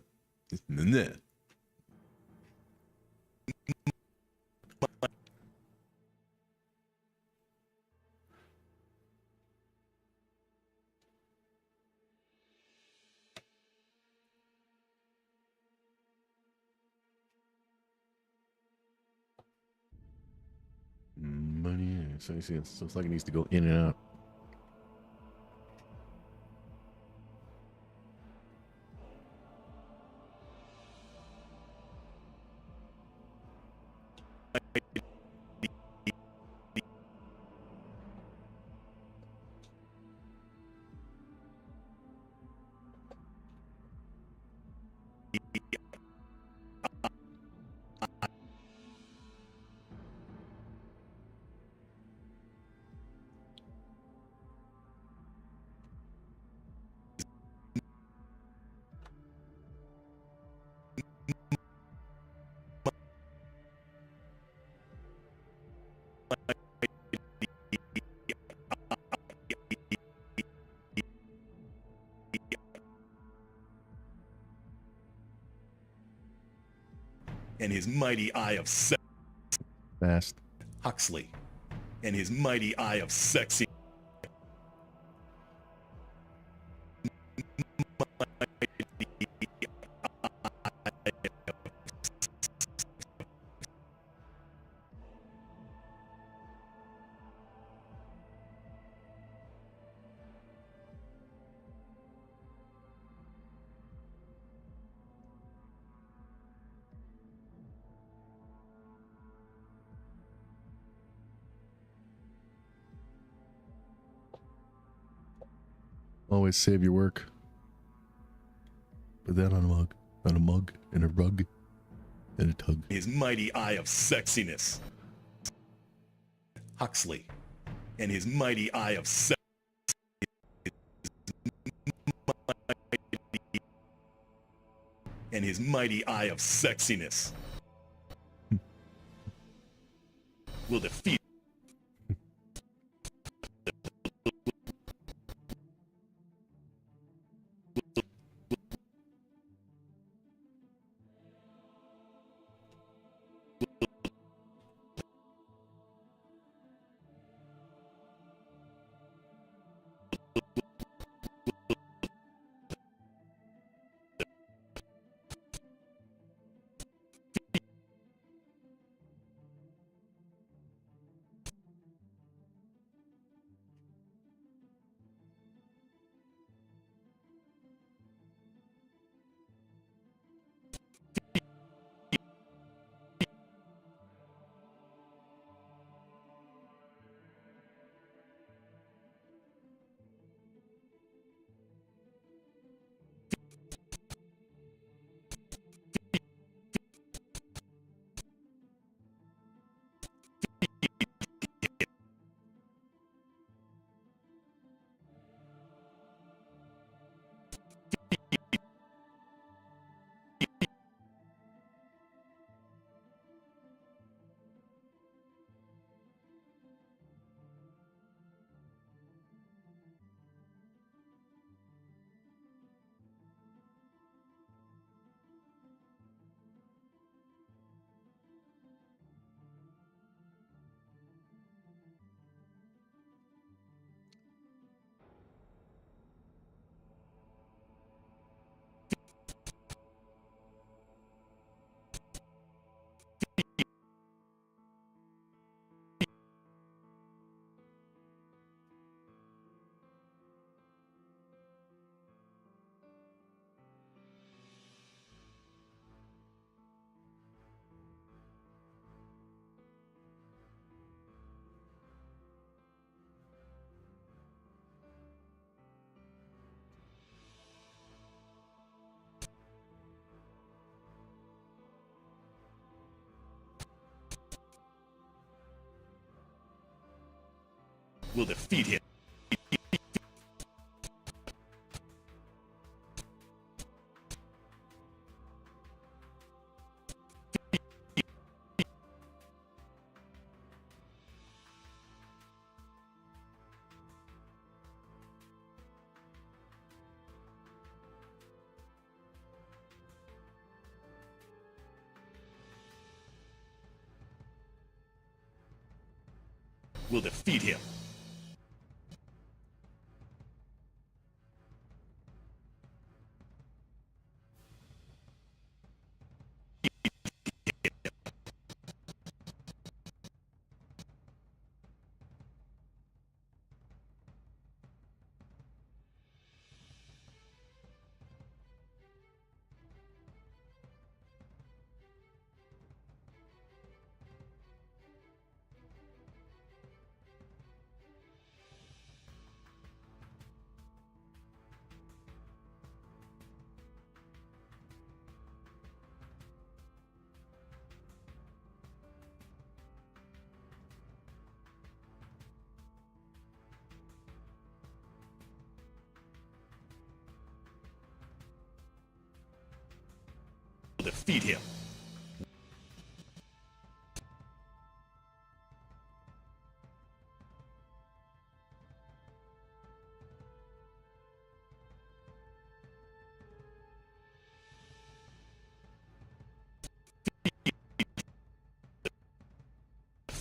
Money. So you see, it's like it needs to go in and out. and his mighty eye of Fast. Huxley and his mighty eye of sexy. Always save your work. Put that on a mug, and a rug, and a tug. His mighty eye of sexiness. Huxley and his mighty eye of and his mighty eye of sexiness will defeat him. Will defeat him. Will defeat him.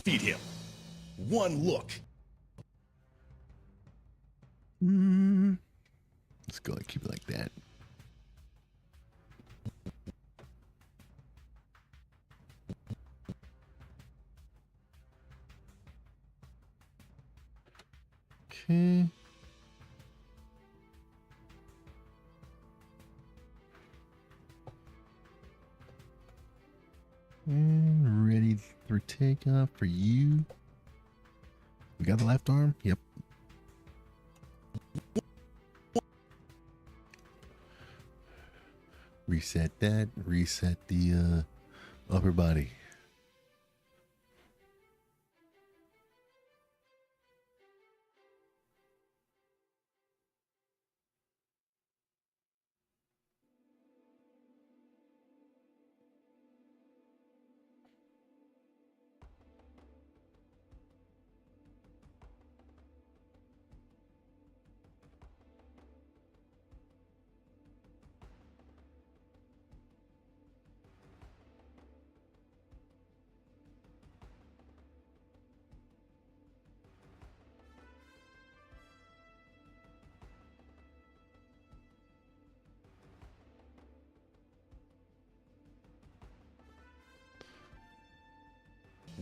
defeat him. One look. Let's go and keep it like that. Okay. And ready for takeoff for you. We got the left arm? Yep. Reset that. Reset the upper body.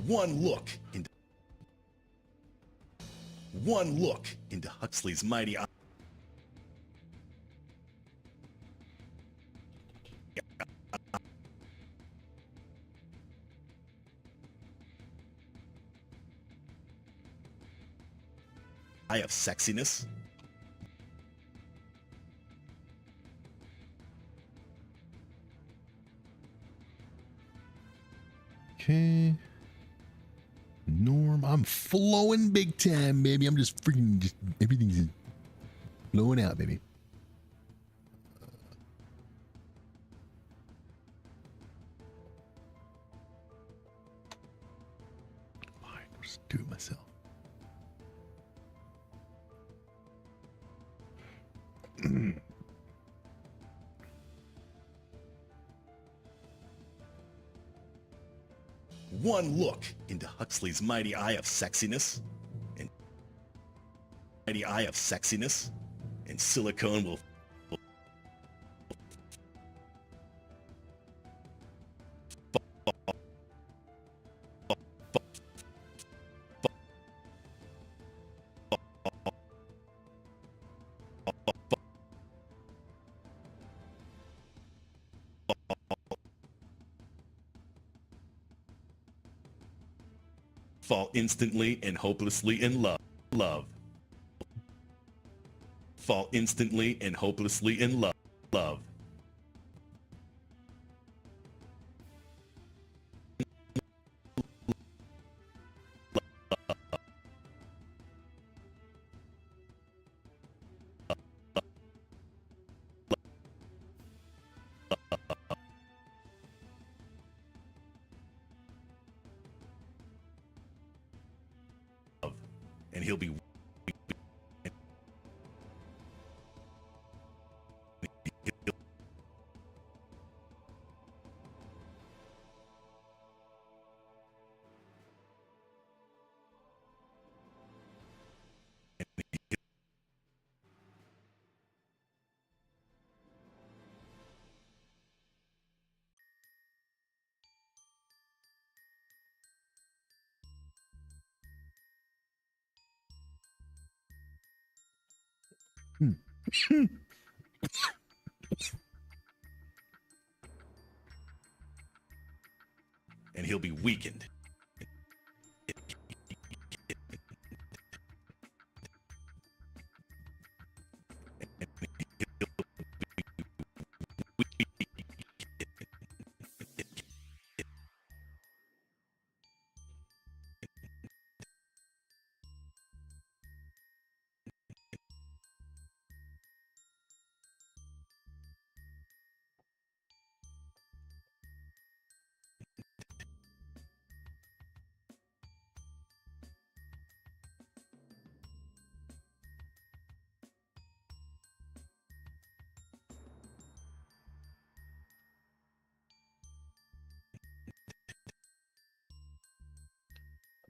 One look into Huxley's mighty eye. Eye of sexiness. Okay. Norm, I'm flowing big time, baby. I'm just freaking, just everything's just blowing out, baby. Fine, I'll just do it myself. One look into Huxley's mighty eye of sexiness. And mighty eye of sexiness. And silicone will fall instantly and hopelessly in love. Fall instantly and hopelessly in love. And he'll be and he'll be weakened.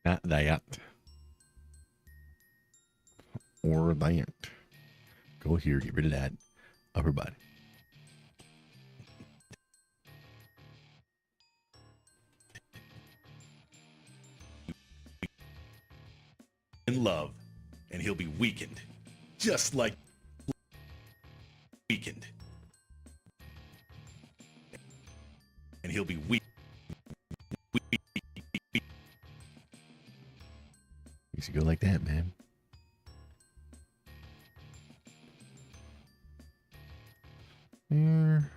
Not that. Or that. Go here, get rid of that. Upper body. In love, and he'll be weakened. Just like weakened. And he'll be weak. You should go like that, man. There.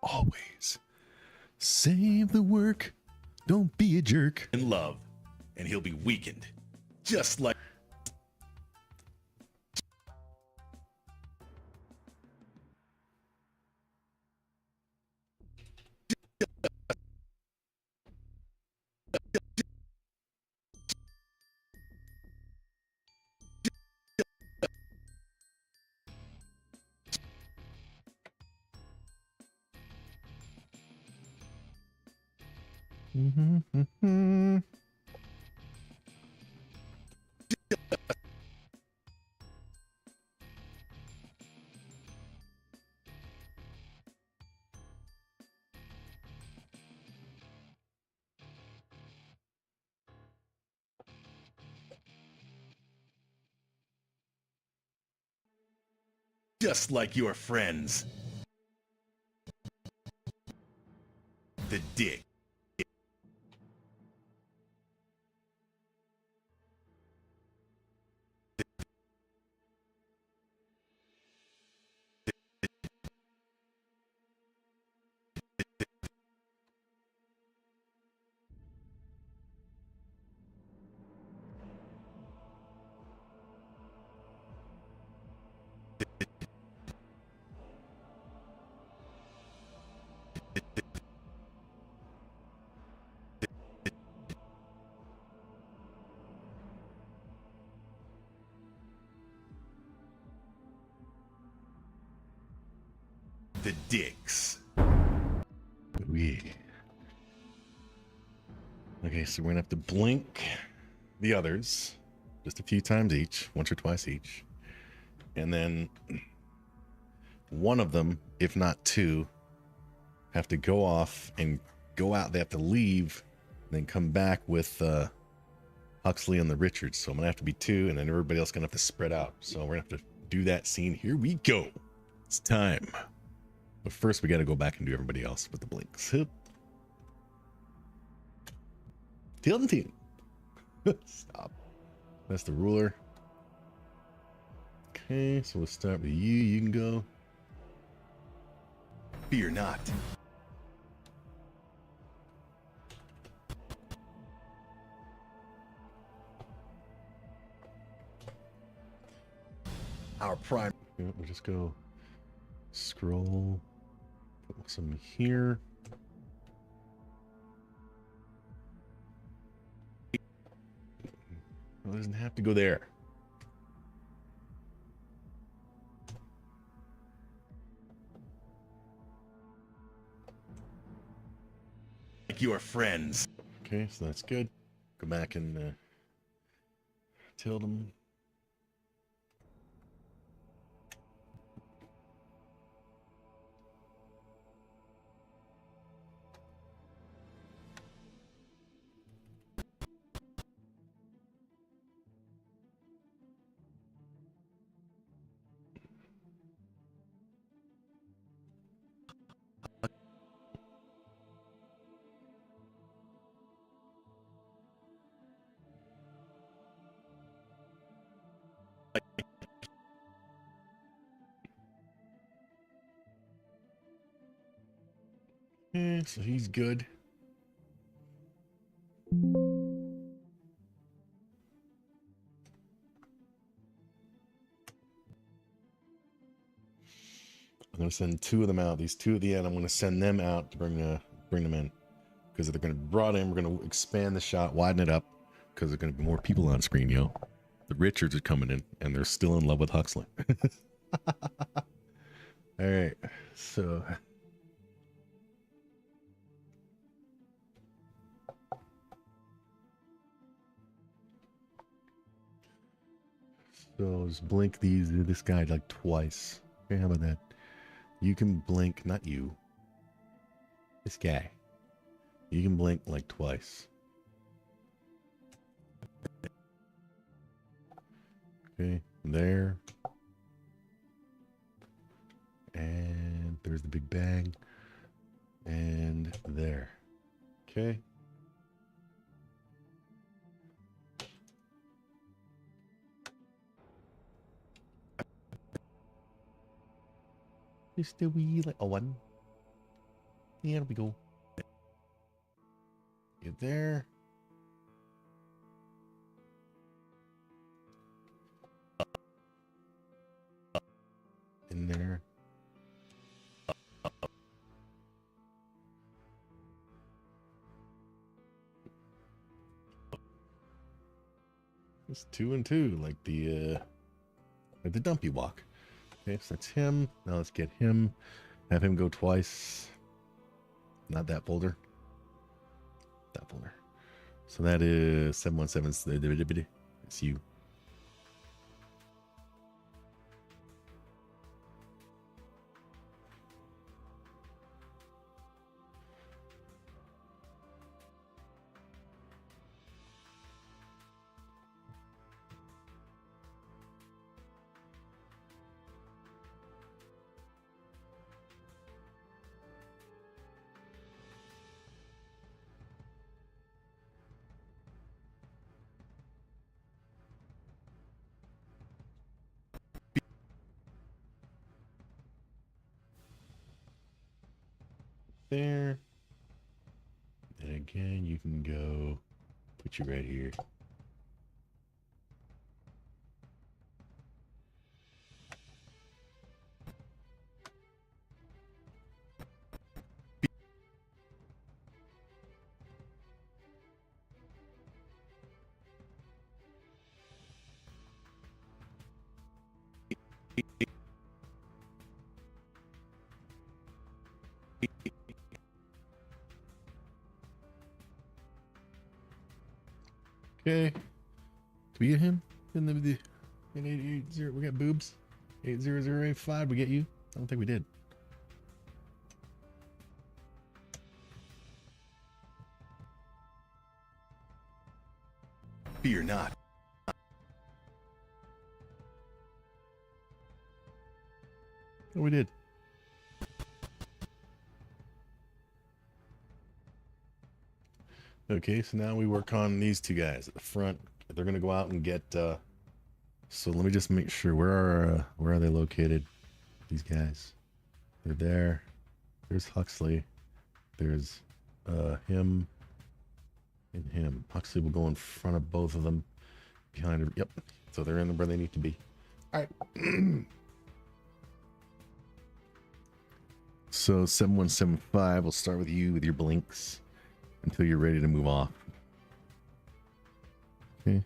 Always save the work. Don't be a jerk. In love, and he'll be weakened. Just like just like your friends. The dick. The dicks. We. Okay, so we're gonna have to blink the others just a few times each, once or twice each. And then one of them, if not two, have to go off and go out. They have to leave, then come back with Huxley and the Richards. So I'm gonna have to be two, and then everybody else gonna have to spread out. So we're gonna have to do that scene. Here we go. It's time. But first, we got to go back and do everybody else with the blinks. Tilden team. Stop. That's the ruler. Okay, so we'll start with you. You can go. Fear not. Our prime. Yeah, we'll just go scroll. Put some here. Well, it doesn't have to go there. Like your friends. Okay, so that's good. Go back and tilt them. Okay, so he's good. I'm gonna send two of them out. These two at the end, I'm gonna send them out to bring them in, because if they're gonna be brought in, we're gonna expand the shot, widen it up, because there's gonna be more people on screen, yo. The Richards are coming in, and they're still in love with Huxley. All right, so just blink this guy like twice. Okay, how about that? You can blink, not you. This guy. You can blink like twice. Okay, there. And there's the big bang. And there. Okay. Just a wee like a one. Here we go. Get there. In there. It's 2 and 2, like the dumpy walk. Okay, so that's him. Now let's get him. Have him go twice. Not that folder. That folder. So that is 717. It's you. There. And again, you can go put you right here. Okay. Did we get him? In 880, we got boobs. 80085, we get you? I don't think we did. Fear not. Oh, we did. Okay, so now we work on these two guys at the front. They're gonna go out and get. So let me just make sure where are they located? These guys. They're there. There's Huxley. There's him and him. Huxley will go in front of both of them. Behind her. Yep. So they're in where they need to be. All right. So 7175. We'll start with you with your blinks until you're ready to move off. Okay.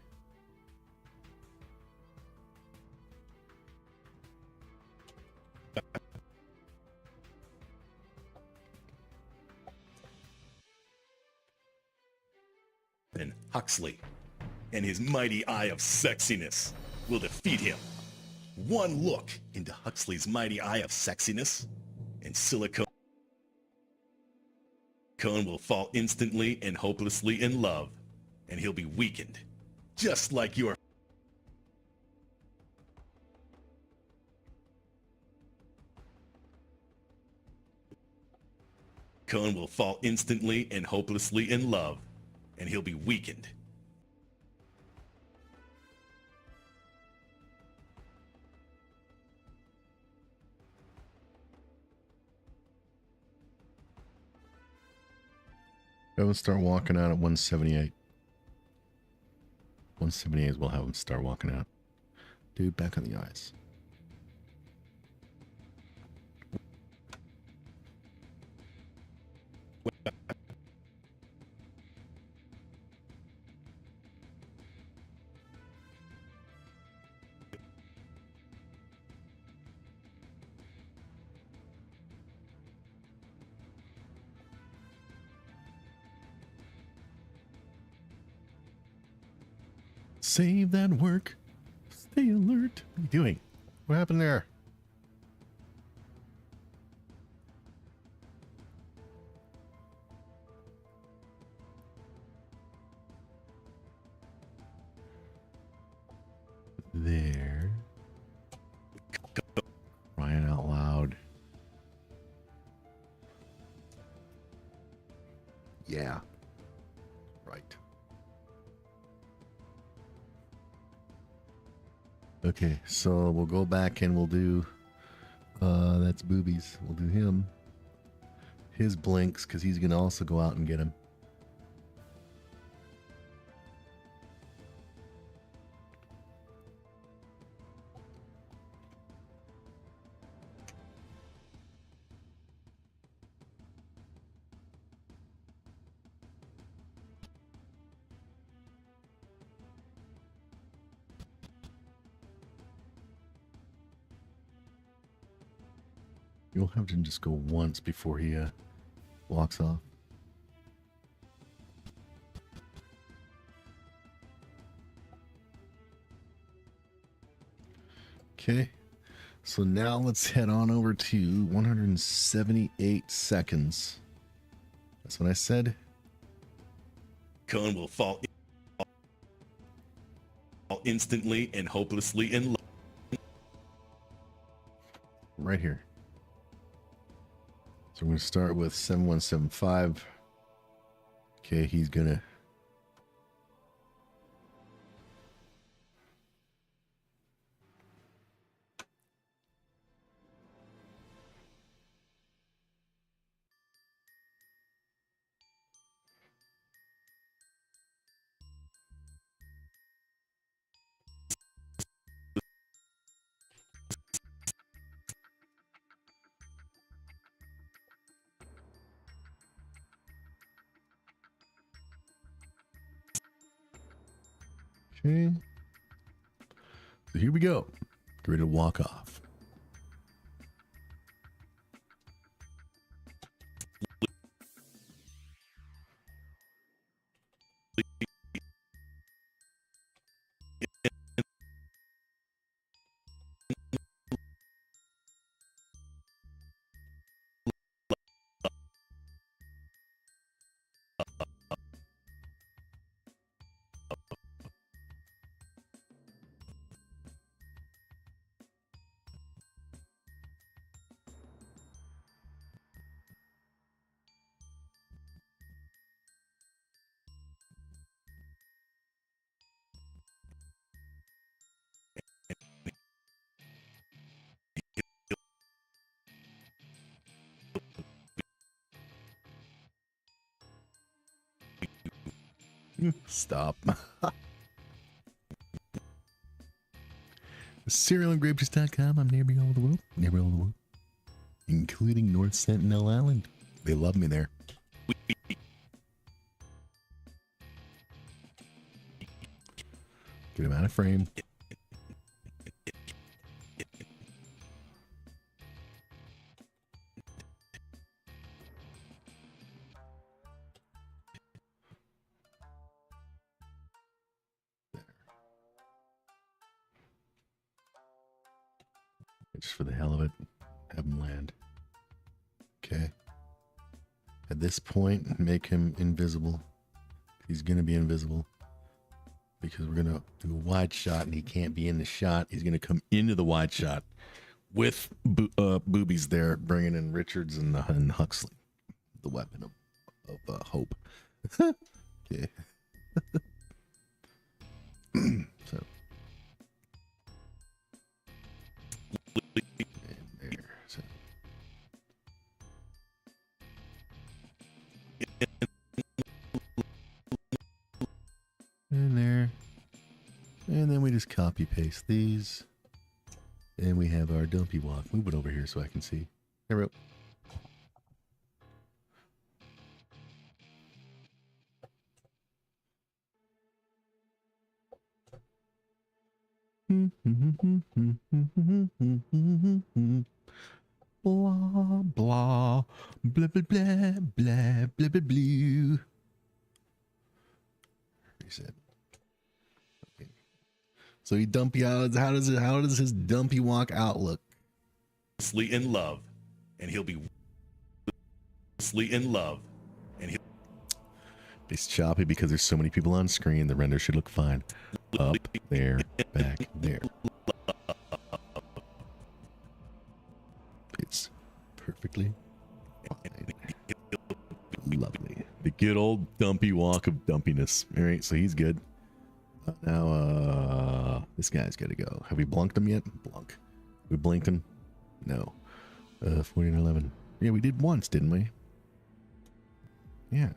And Huxley and his mighty eye of sexiness will defeat him. One look into Huxley's mighty eye of sexiness, and Silicone will fall instantly and hopelessly in love, and he'll be weakened, just like your Cone will fall instantly and hopelessly in love, and he'll be weakened. Have him start walking out at 178. 178 is we'll have him start walking out. Dude, back on the eyes. Save that work. Stay alert. What are you doing? What happened there? There. Crying out loud. Yeah. Right. Okay, so we'll go back and we'll do that's Boobies. We'll do him. His blinks, because he's gonna also go out and get him. You'll have to just go once before he walks off. Okay, so now let's head on over to 178 seconds. That's what I said. Cone will fall instantly and hopelessly in love. Right here. So we're going to start with 7175. Okay, he's going to... Okay. So here we go. Get ready to walk off. Stop. Cerealandgrapes.com. I'm NAIRBY all over the world. NAIRBY all over the world. Including North Sentinel Island. They love me there. Get him out of frame. Just for the hell of it, have him land. Okay. At this point, make him invisible. He's going to be invisible because we're going to do a wide shot and he can't be in the shot. He's going to come into the wide shot with Boobies there, bringing in Richards and Huxley, the weapon of hope. Okay. So. And there. And then we just copy paste these. And we have our dumpy walk. Move it over here so I can see. There we go. Blah, blah, blah, blah, blah, blah, blah, blah, blah. Reset. Okay. So he dumpy. How does his dumpy walk out look? in love, and he'll be in love, and he'll It's choppy because there's so many people on screen. The render should look fine. Up there, back there. It's perfectly fine. Lovely. The good old dumpy walk of dumpiness. All right, so he's good. Now, this guy's got to go. Have we blunked him yet? Blunk. We blinked him? No. 1411. Yeah, we did once, didn't we? Yeah.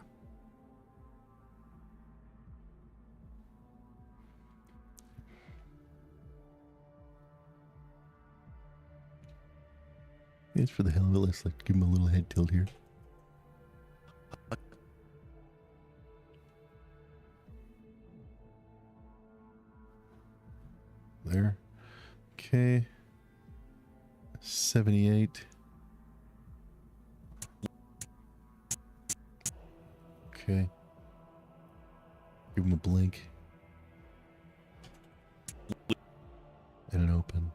It's for the hell of it. Let's like give him a little head tilt here. There. Okay. 78. Okay. Give him a blink. And an open.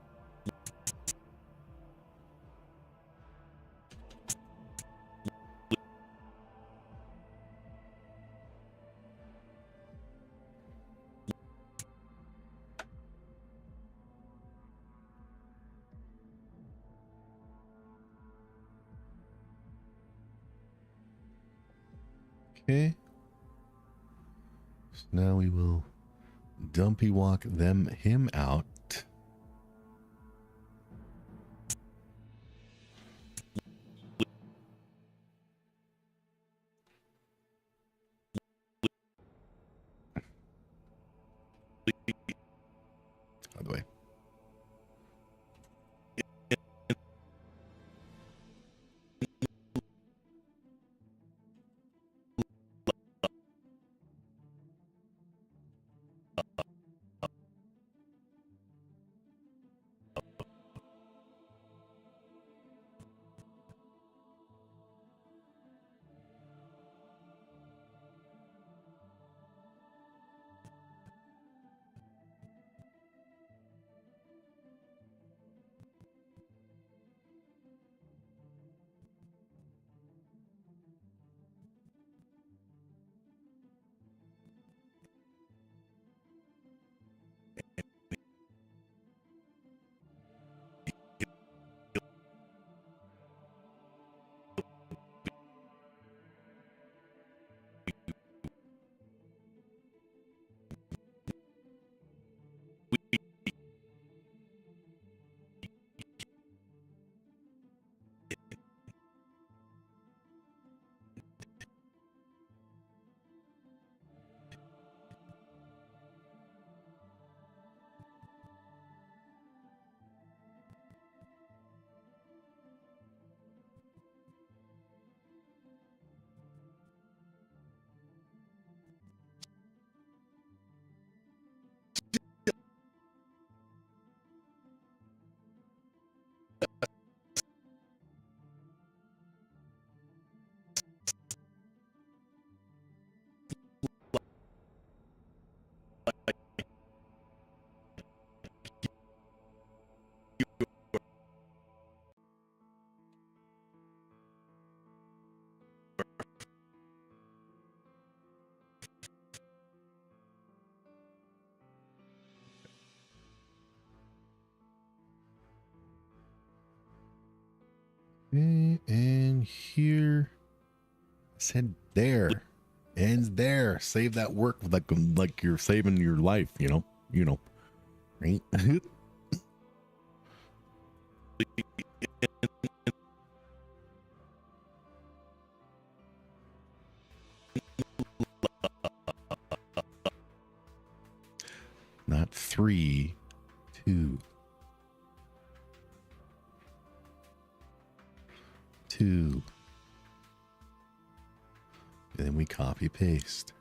Okay. So now we will dumpy walk him out. By the way. Okay, and here. Said there. Ends there. Save that work like you're saving your life, you know. Right? Not 3, 2. 2. And then we copy paste.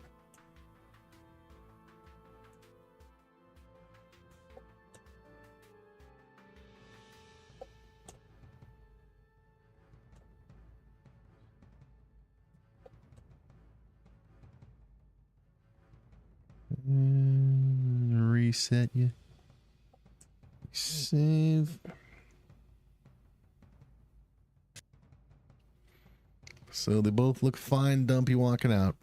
Reset you. Save. So they both look fine, Dumpy walking out.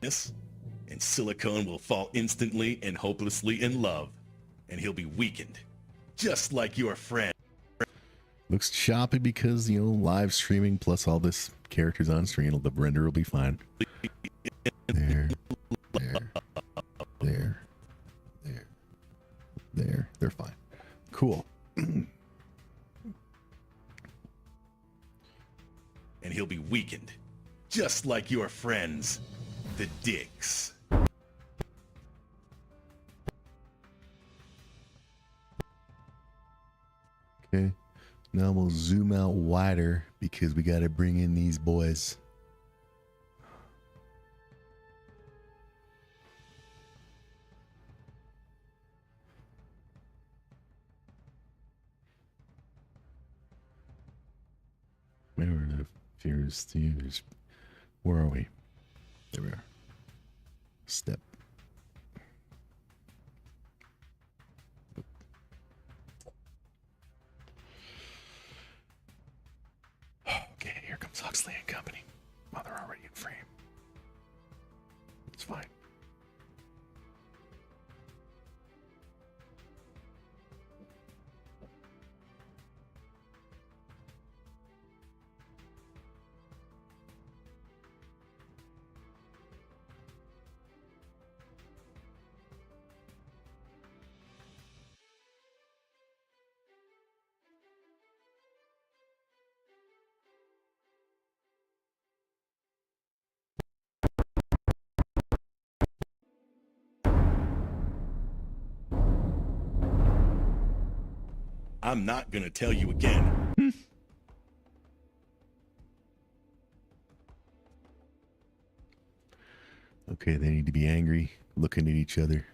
Yes, and Silicone will fall instantly and hopelessly in love, and he'll be weakened, just like your friend. Looks choppy because, you know, live streaming plus all this characters on screen. The render will be fine. There. They're fine. Cool. And he'll be weakened, just like your friends, the Dicks. Okay. Now we'll zoom out wider because we got to bring in these boys. Where are the fears thieves? Where are we? There we are. Step. Okay, here comes Huxley and company. Oh, they're already in frame. It's fine. I'm not gonna tell you again. Okay, they need to be angry, looking at each other.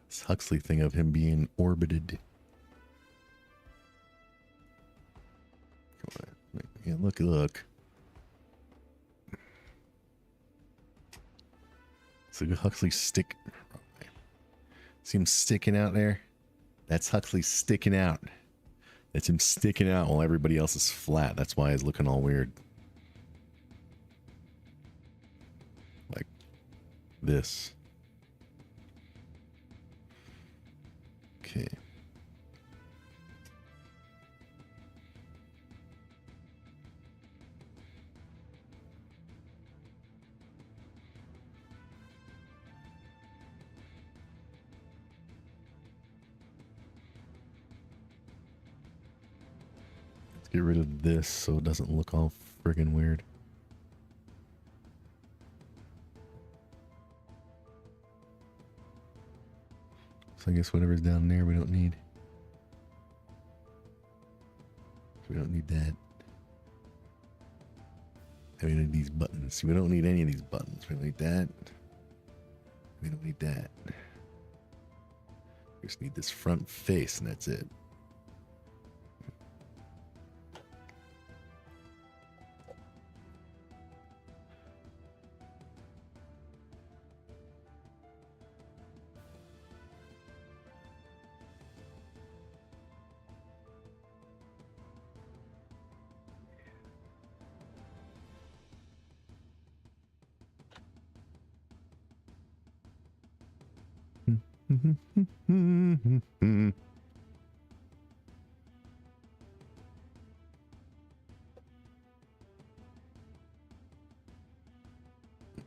This Huxley thing of him being orbited. Come on. Yeah, look. So Huxley stick. See him sticking out there? That's Huxley sticking out. That's him sticking out while everybody else is flat. That's why he's looking all weird. Like this. Okay. Get rid of this so it doesn't look all friggin' weird. So I guess whatever's down there we don't need. We don't need that. I mean, these buttons. We don't need any of these buttons. We don't need that. We don't need that. We just need this front face and that's it.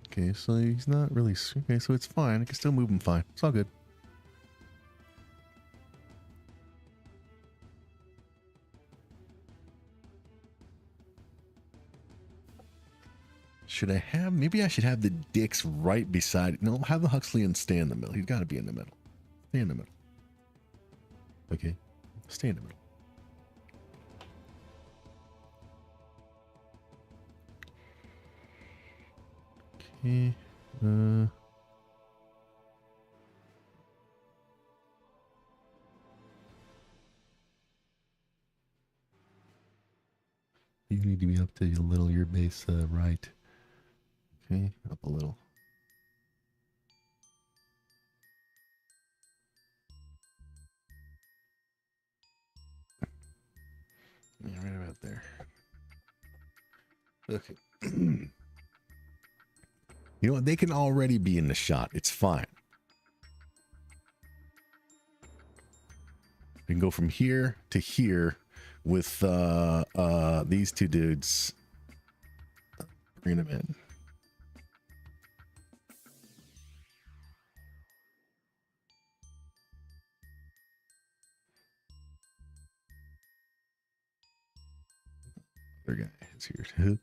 Okay, so he's not really... Okay, so it's fine. I can still move him fine. It's all good. Should I have... Maybe I should have the dicks right beside... No, have the Huxley and stay in the middle. He's got to be in the middle. Stay in the middle. Okay. Stay in the middle. Okay. You need to be up to a little your base right. Okay, up a little. Okay. You know what? They can already be in the shot. It's fine. We can go from here to here with these two dudes. Bring them in. Other guy is here too.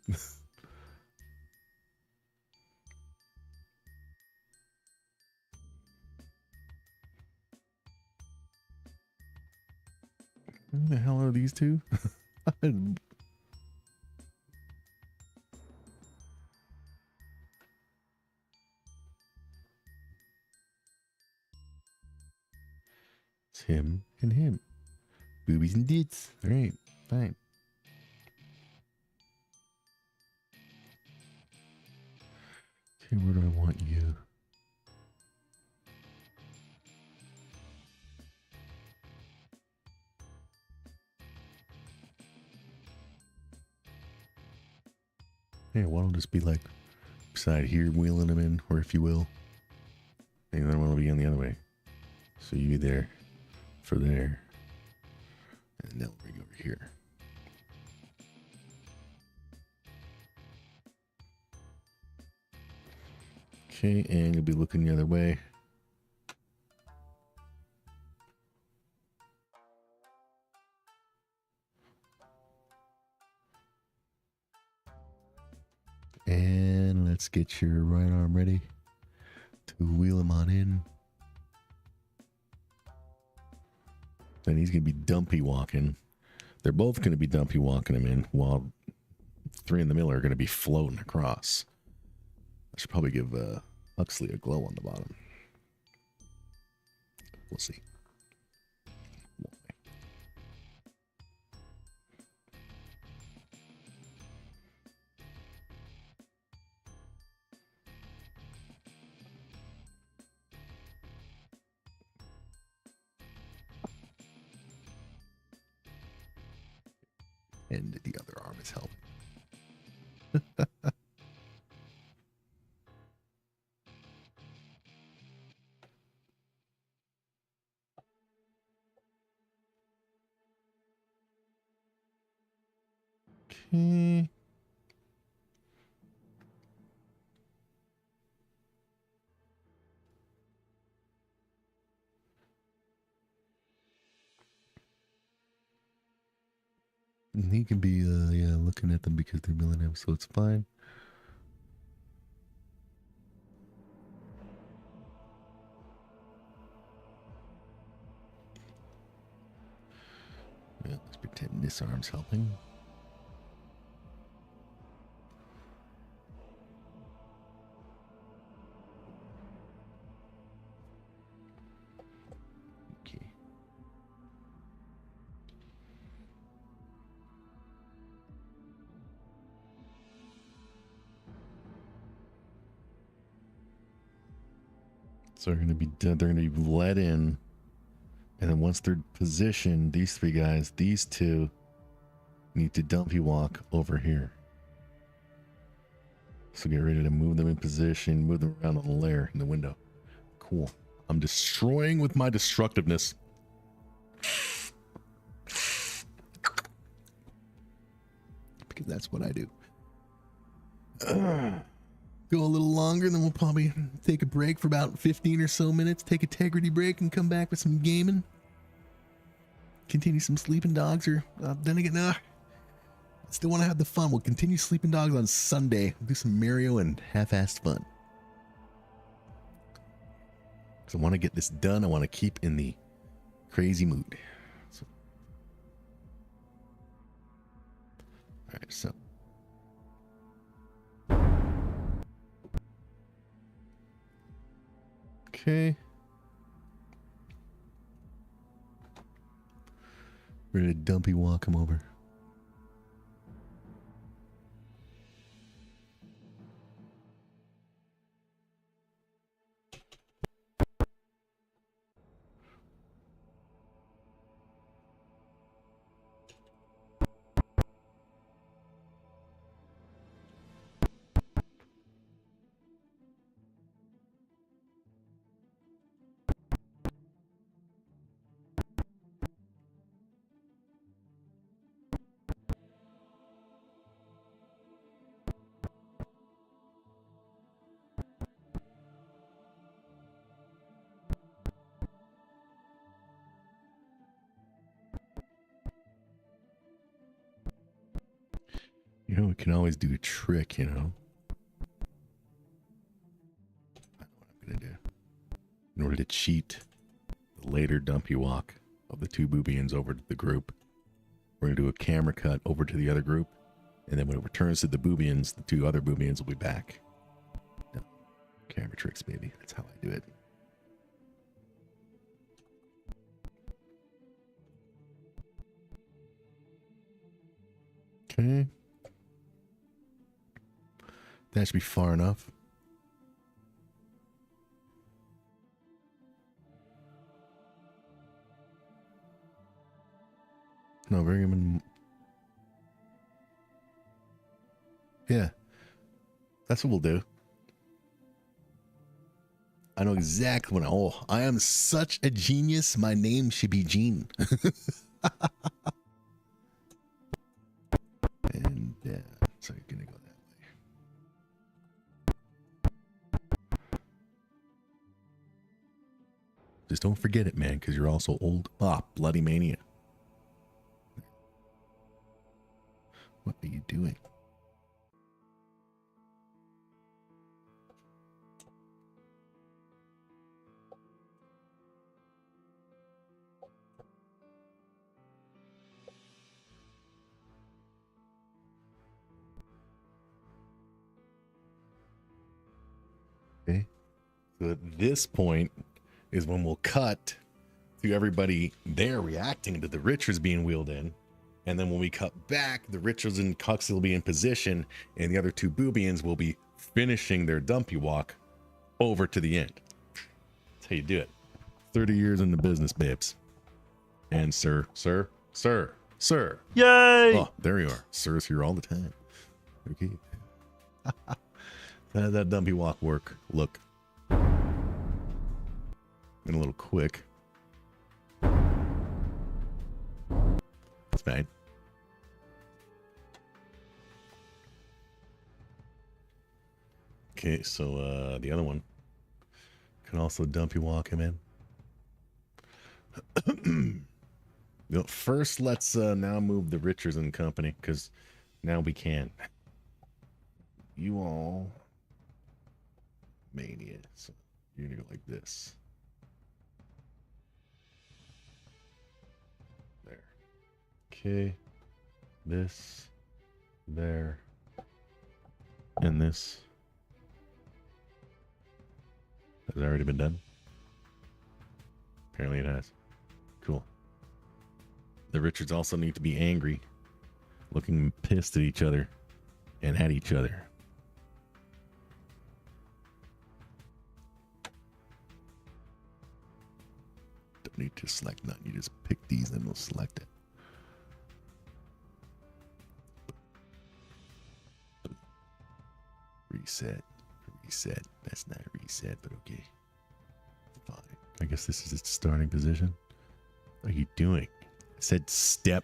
Who the hell are these two? It's him and him. Boobies and dits. All right, fine. Okay, where do I want you? Yeah, why don't just be like beside here, wheeling them in, or if you will. And then we'll be on the other way. So you be there for there. And they'll bring over here. Okay, and you'll be looking the other way. And let's get your right arm ready to wheel him on in. And he's going to be dumpy walking. They're both going to be dumpy walking him in while three in the middle are going to be floating across. I should probably give Huxley a glow on the bottom. We'll see. And the other arm is helping. Okay. And he can be yeah, looking at them because they're milling him, so it's fine. Yeah, let's pretend this arm's helping. Okay. So they're gonna be done. They're gonna be let in, and then once they're positioned, these three guys, these two, need to dumpy walk over here. So get ready to move them in position, move them around on the layer in the window. Cool. I'm destroying with my destructiveness. Because that's what I do. Go a little longer, then we'll probably take a break for about 15 or so minutes, take a integrity break, and come back with some gaming. Continue some Sleeping Dogs, or then again, I still want to have the fun. We'll continue Sleeping Dogs on Sunday. We'll do some Mario and half-assed fun. Because I want to get this done. I want to keep in the crazy mood. So. All right, so. Okay. Ready to dumpy walk him over. You know, we can always do a trick, you know. I know what I'm gonna do. In order to cheat the later dumpy walk of the two boobians over to the group, we're gonna do a camera cut over to the other group, and then when it returns to the boobians, the two other boobians will be back. No. Camera tricks, baby. That's how I do it. Okay. That should be far enough. No, bring him in. Yeah. That's what we'll do. I know exactly when I am such a genius. My name should be Gene. And so you're gonna go that way. Just don't forget it, man, because you're also old Bop, Bloody Mania. What are you doing? Okay. So at this point is when we'll cut to everybody there reacting to the Richards being wheeled in. And then when we cut back, the Richards and Huxley will be in position, and the other two boobians will be finishing their dumpy walk over to the end. That's how you do it. 30 years in the business, babes. And sir. Yay! Oh, there you are. Sir's here all the time. Okay. How did that dumpy walk work? Look. And a little quick. That's fine. Okay, so the other one can also dumpy walk him in. You know, first, let's now move the Richards and company, because now we can. You all mania. So you're gonna go like this. There. Okay. This. There. And this. Has it already been done? Apparently it has. Cool. The Richards also need to be angry, looking pissed at each other and at each other. Don't need to select none. You just pick these and we'll select it. Reset. Reset. That's not reset, but okay. Fine. I guess this is its starting position. What are you doing? I said step.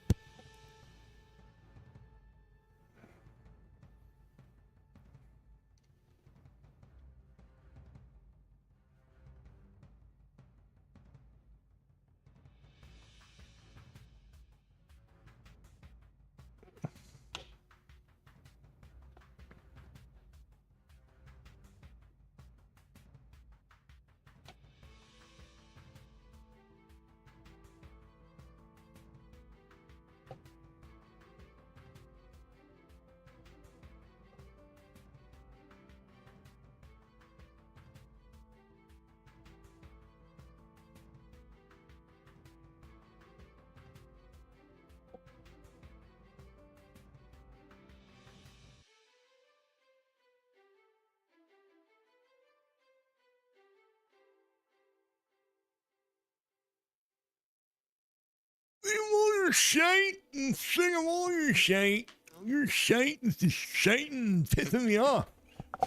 All your shite and sing of all your shite. Your shite is just shite and pissing me off.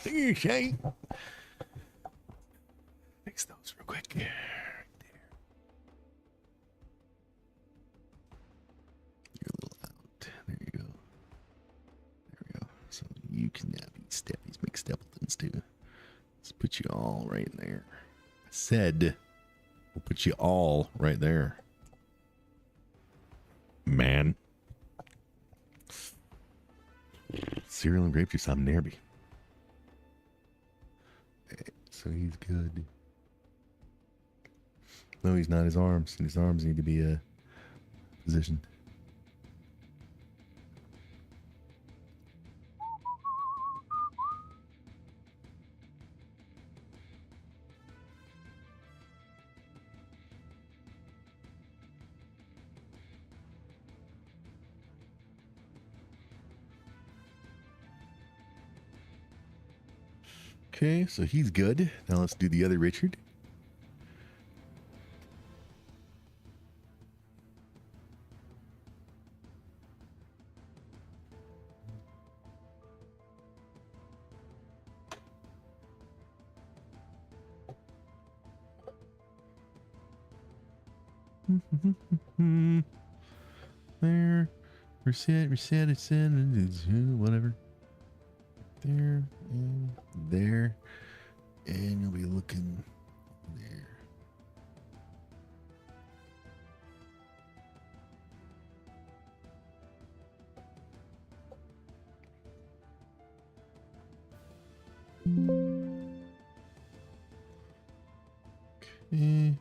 Sing your shite. Fix those real quick. Right there. You're a little out. There you go. There we go. So you can now be Steppies McStepletons too. Let's put you all right in there. I said we'll put you all right there. Man. Cereal and grape juice. I'm NAIRBY. So he's good. No, he's not. His arms. And his arms need to be positioned. Okay, so he's good. Now let's do the other Richard. There. Reset, it's in, whatever. There and there. And you'll be looking there. Okay.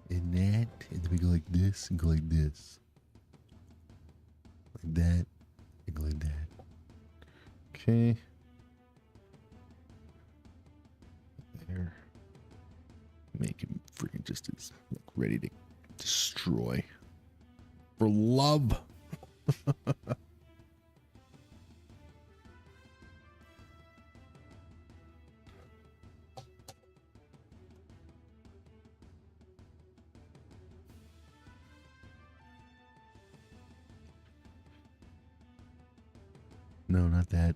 And that, and then we go like this and go like this. Like that, and go like that. Okay. There. Make him freaking just as like, ready to destroy. For love. No, not that.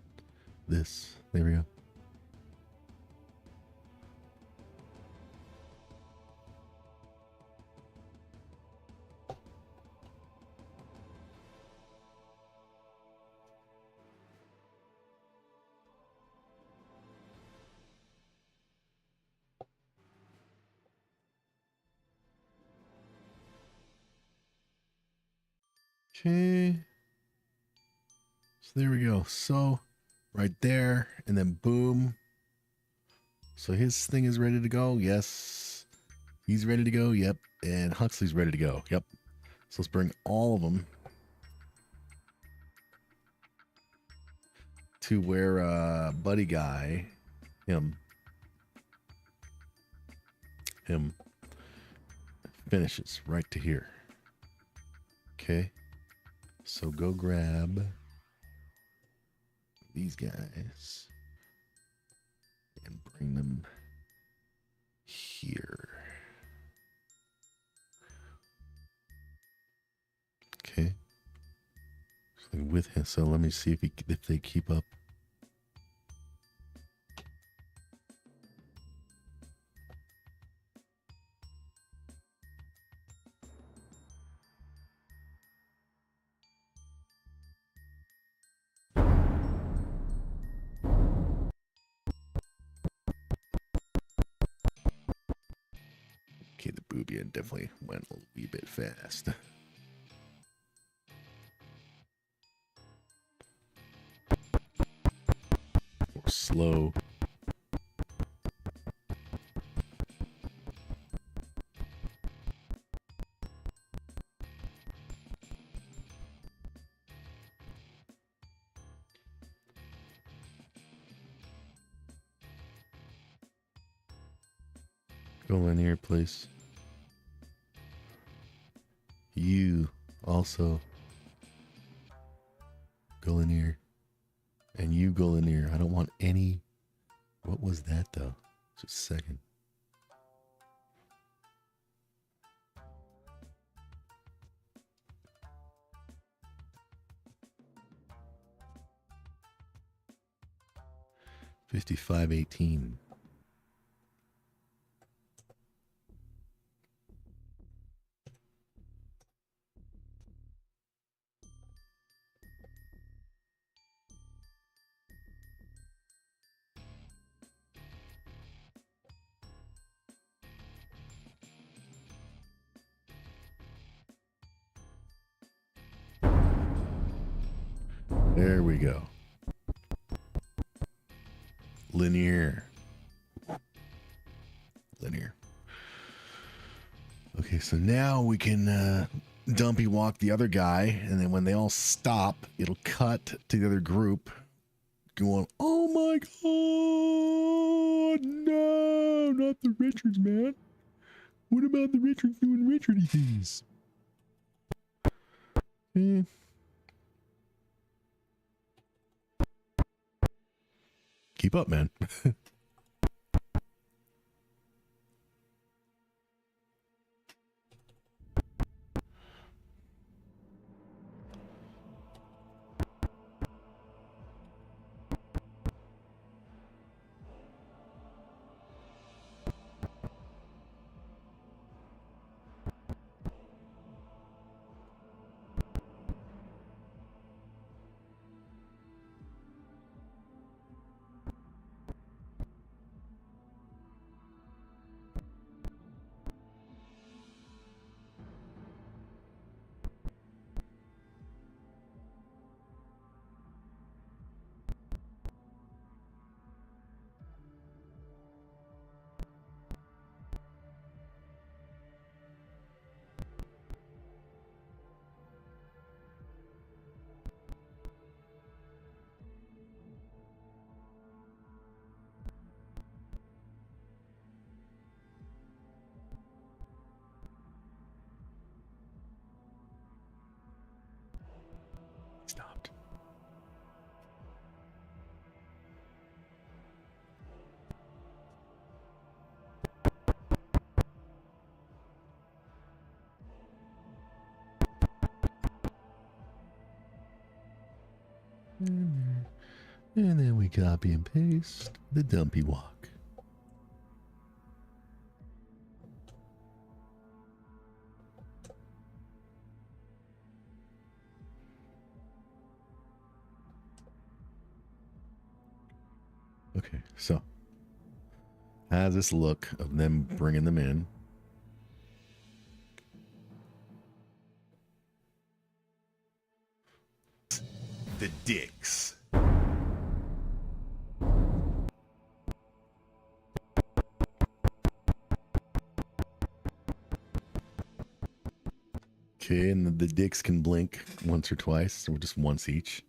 This. There we go. Okay. So there we go. So right there, and then boom. So his thing is ready to go. Yes. He's ready to go. Yep. And Huxley's ready to go. Yep. So let's bring all of them to where Buddy Guy, him finishes right to here. Okay. So go grab these guys and bring them here. Okay. So with him, so let me see if they keep up. Okay, the boobia definitely went a wee bit fast. Or slow. Go in here, please. You also go in here. And you go in here. I don't want any. What was that, though? Just a second. $55.18. There we go. Linear. Linear. Okay, so now we can dumpy walk the other guy, and then when they all stop, it'll cut to the other group going, oh my god, no, not the Richards, man. What about the Richards doing Richardy things? Keep up, man. Stopped. And then we copy and paste the dumpy walk. Okay, so how's this look of them bringing them in? The dicks. Okay, and the dicks can blink once or twice, or just once each.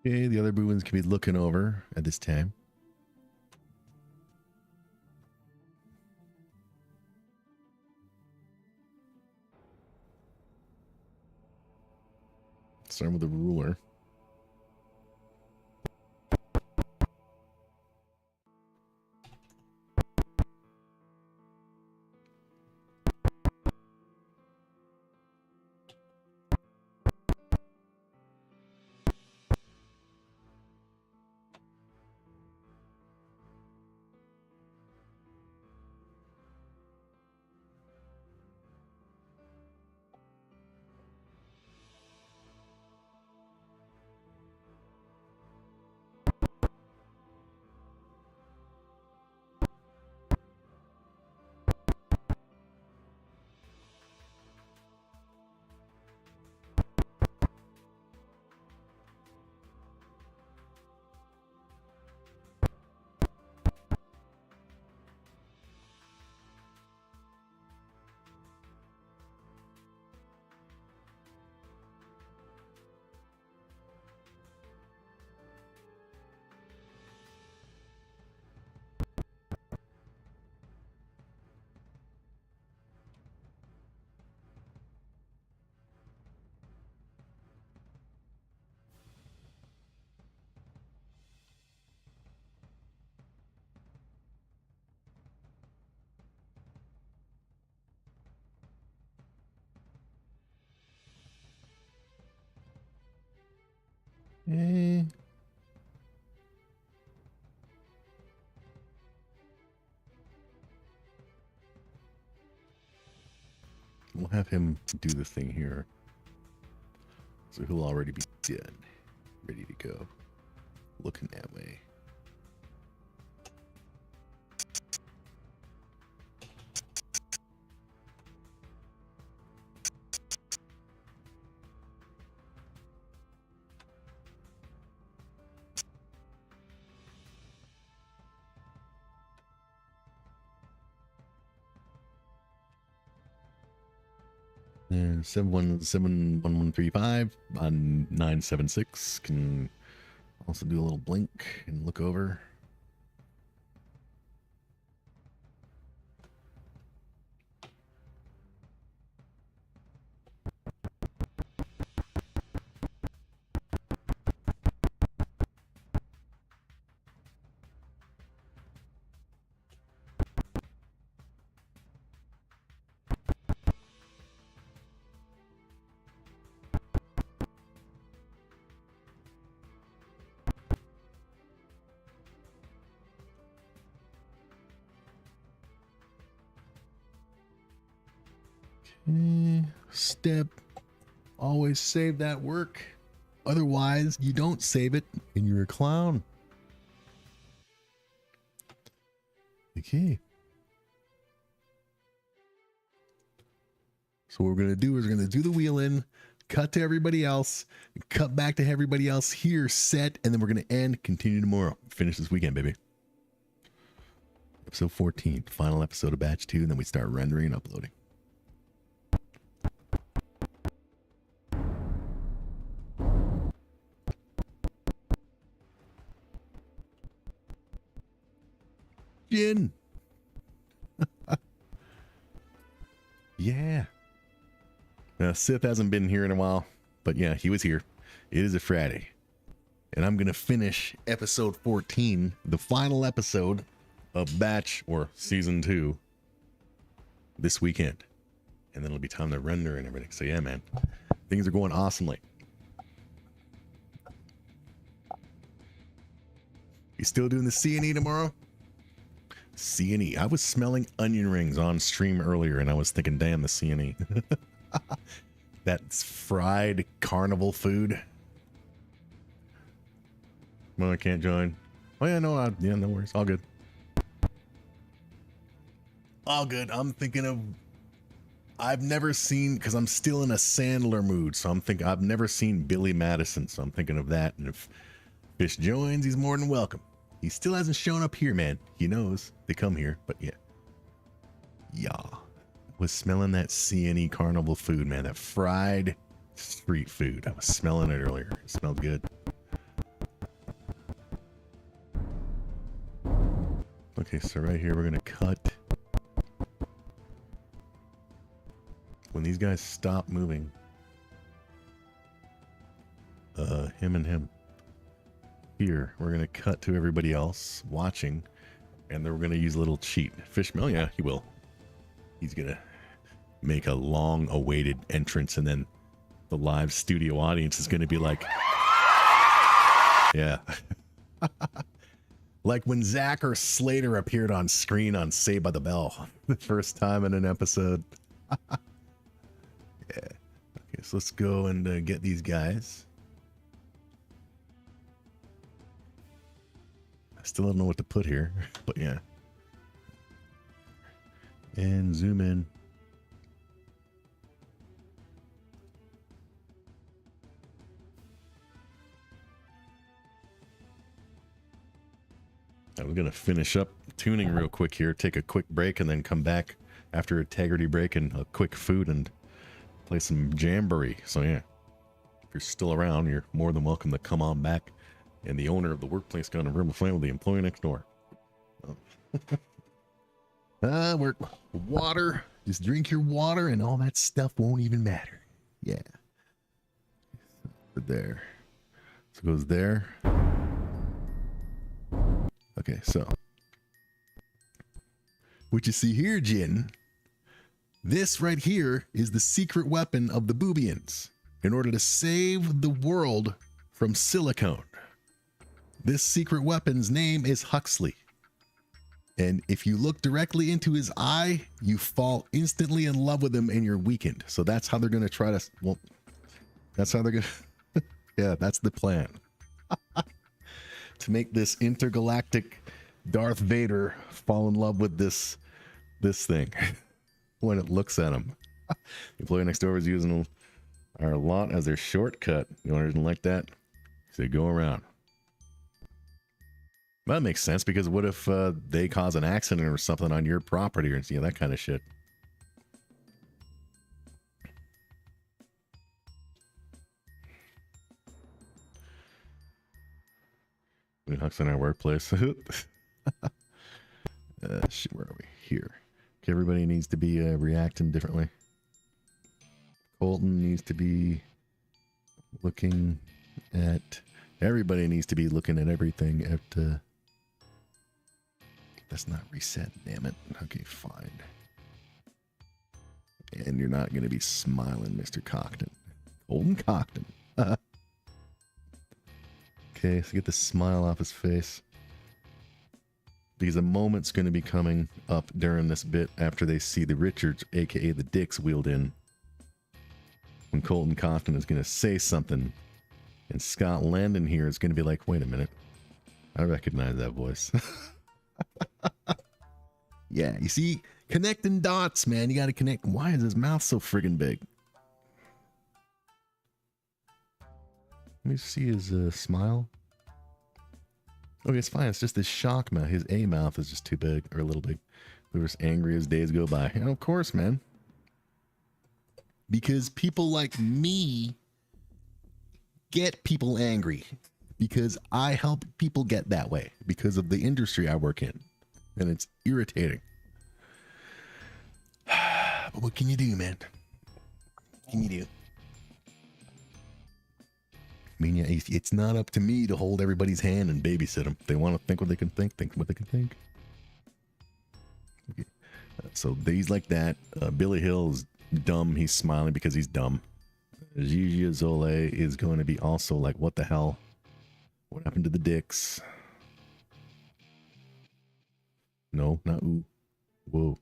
Okay, the other Bruins can be looking over at this time. Start with the ruler. Okay. We'll have him do the thing here. So he'll already be done. Ready to go. Looking that way. And 7171135 on 976 can also do a little blink and look over. Step. Always save that work. Otherwise, you don't save it and you're a clown. Okay. So what we're going to do is we're going to do the wheel in, cut to everybody else, cut back to everybody else here, set, and then we're going to end, continue tomorrow. Finish this weekend, baby. Episode 14, final episode of batch 2, and then we start rendering and uploading. Jin. Yeah. Now, Sith hasn't been here in a while, but yeah, he was here. It is a Friday. And I'm going to finish episode 14, the final episode of batch or season 2 this weekend. And then it'll be time to render and everything. So yeah, man, things are going awesomely. You still doing the C&E tomorrow? C&E. I was smelling onion rings on stream earlier, and I was thinking, damn, the C&E. That's fried carnival food. Well, I can't join. Oh, yeah, no, yeah, no worries. All good. All good. I'm thinking of... I've never seen... Because I'm still in a Sandler mood, so I'm thinking... I've never seen Billy Madison, so I'm thinking of that. And if Fish joins, he's more than welcome. He still hasn't shown up here, man. He knows they come here, but yeah. Yeah. Was smelling that C&E carnival food, man. That fried street food. I was smelling it earlier. It smelled good. Okay, so right here we're going to cut. When these guys stop moving. Him and him. Here, we're going to cut to everybody else watching, and then we're going to use a little cheat. Fishmail, yeah, he will. He's going to make a long-awaited entrance, and then the live studio audience is going to be like, yeah. Like when Zach or Slater appeared on screen on Saved by the Bell, the first time in an episode. Yeah. Okay, so let's go and get these guys. I still don't know what to put here, but yeah. And zoom in. I was going to finish up tuning real quick here, take a quick break, and then come back after a integrity break and a quick food and play some Jamboree. So yeah, if you're still around, you're more than welcome to come on back. And the owner of the workplace got in a room of flame with the employee next door. Oh. We're water. Just drink your water and all that stuff won't even matter. Yeah. But there. So it goes there. Okay, so. What you see here, Jin, this right here is the secret weapon of the Boobians. In order to save the world from silicone. This secret weapon's name is HUXLEY. And if you look directly into his eye, you fall instantly in love with him and you're weakened. So that's how they're going to try to, well, that's how they're going to, yeah, that's the plan. To make this intergalactic Darth Vader fall in love with this thing when it looks at him. The employee next door is using our lot as their shortcut. You know, anything like that? So go around. That makes sense, because what if they cause an accident or something on your property, or that kind of shit? We Hux in our workplace. Shit, where are we? Here. Okay, everybody needs to be reacting differently. Colton needs to be looking at... Everybody needs to be looking at everything at... That's not reset, damn it. Okay, fine. And you're not going to be smiling, Mr. Cockton. Colton Cockton. Okay, so get the smile off his face. Because a moment's going to be coming up during this bit after they see the Richards, aka the Dicks, wheeled in. When Colton Cockton is going to say something. And Scott Landon here is going to be like, wait a minute. I recognize that voice. Yeah, you see, connecting dots, man. You got to connect. Why is his mouth so friggin' big? Let me see his smile. Okay, it's fine. It's just his shock mouth. His A mouth is just too big, or a little big. We were as angry as days go by. And of course, man. Because people like me get people angry. Because I help people get that way. Because of the industry I work in. And it's irritating. But what can you do, man? What can you do? I mean, yeah, it's not up to me to hold everybody's hand and babysit them. If they want to think what they can think what they can think. Okay. So he's like that. Billy Hill is dumb. He's smiling because he's dumb. Gigi Azole is going to be also like, what the hell? What happened to the Dicks? No, not ooh. Whoa.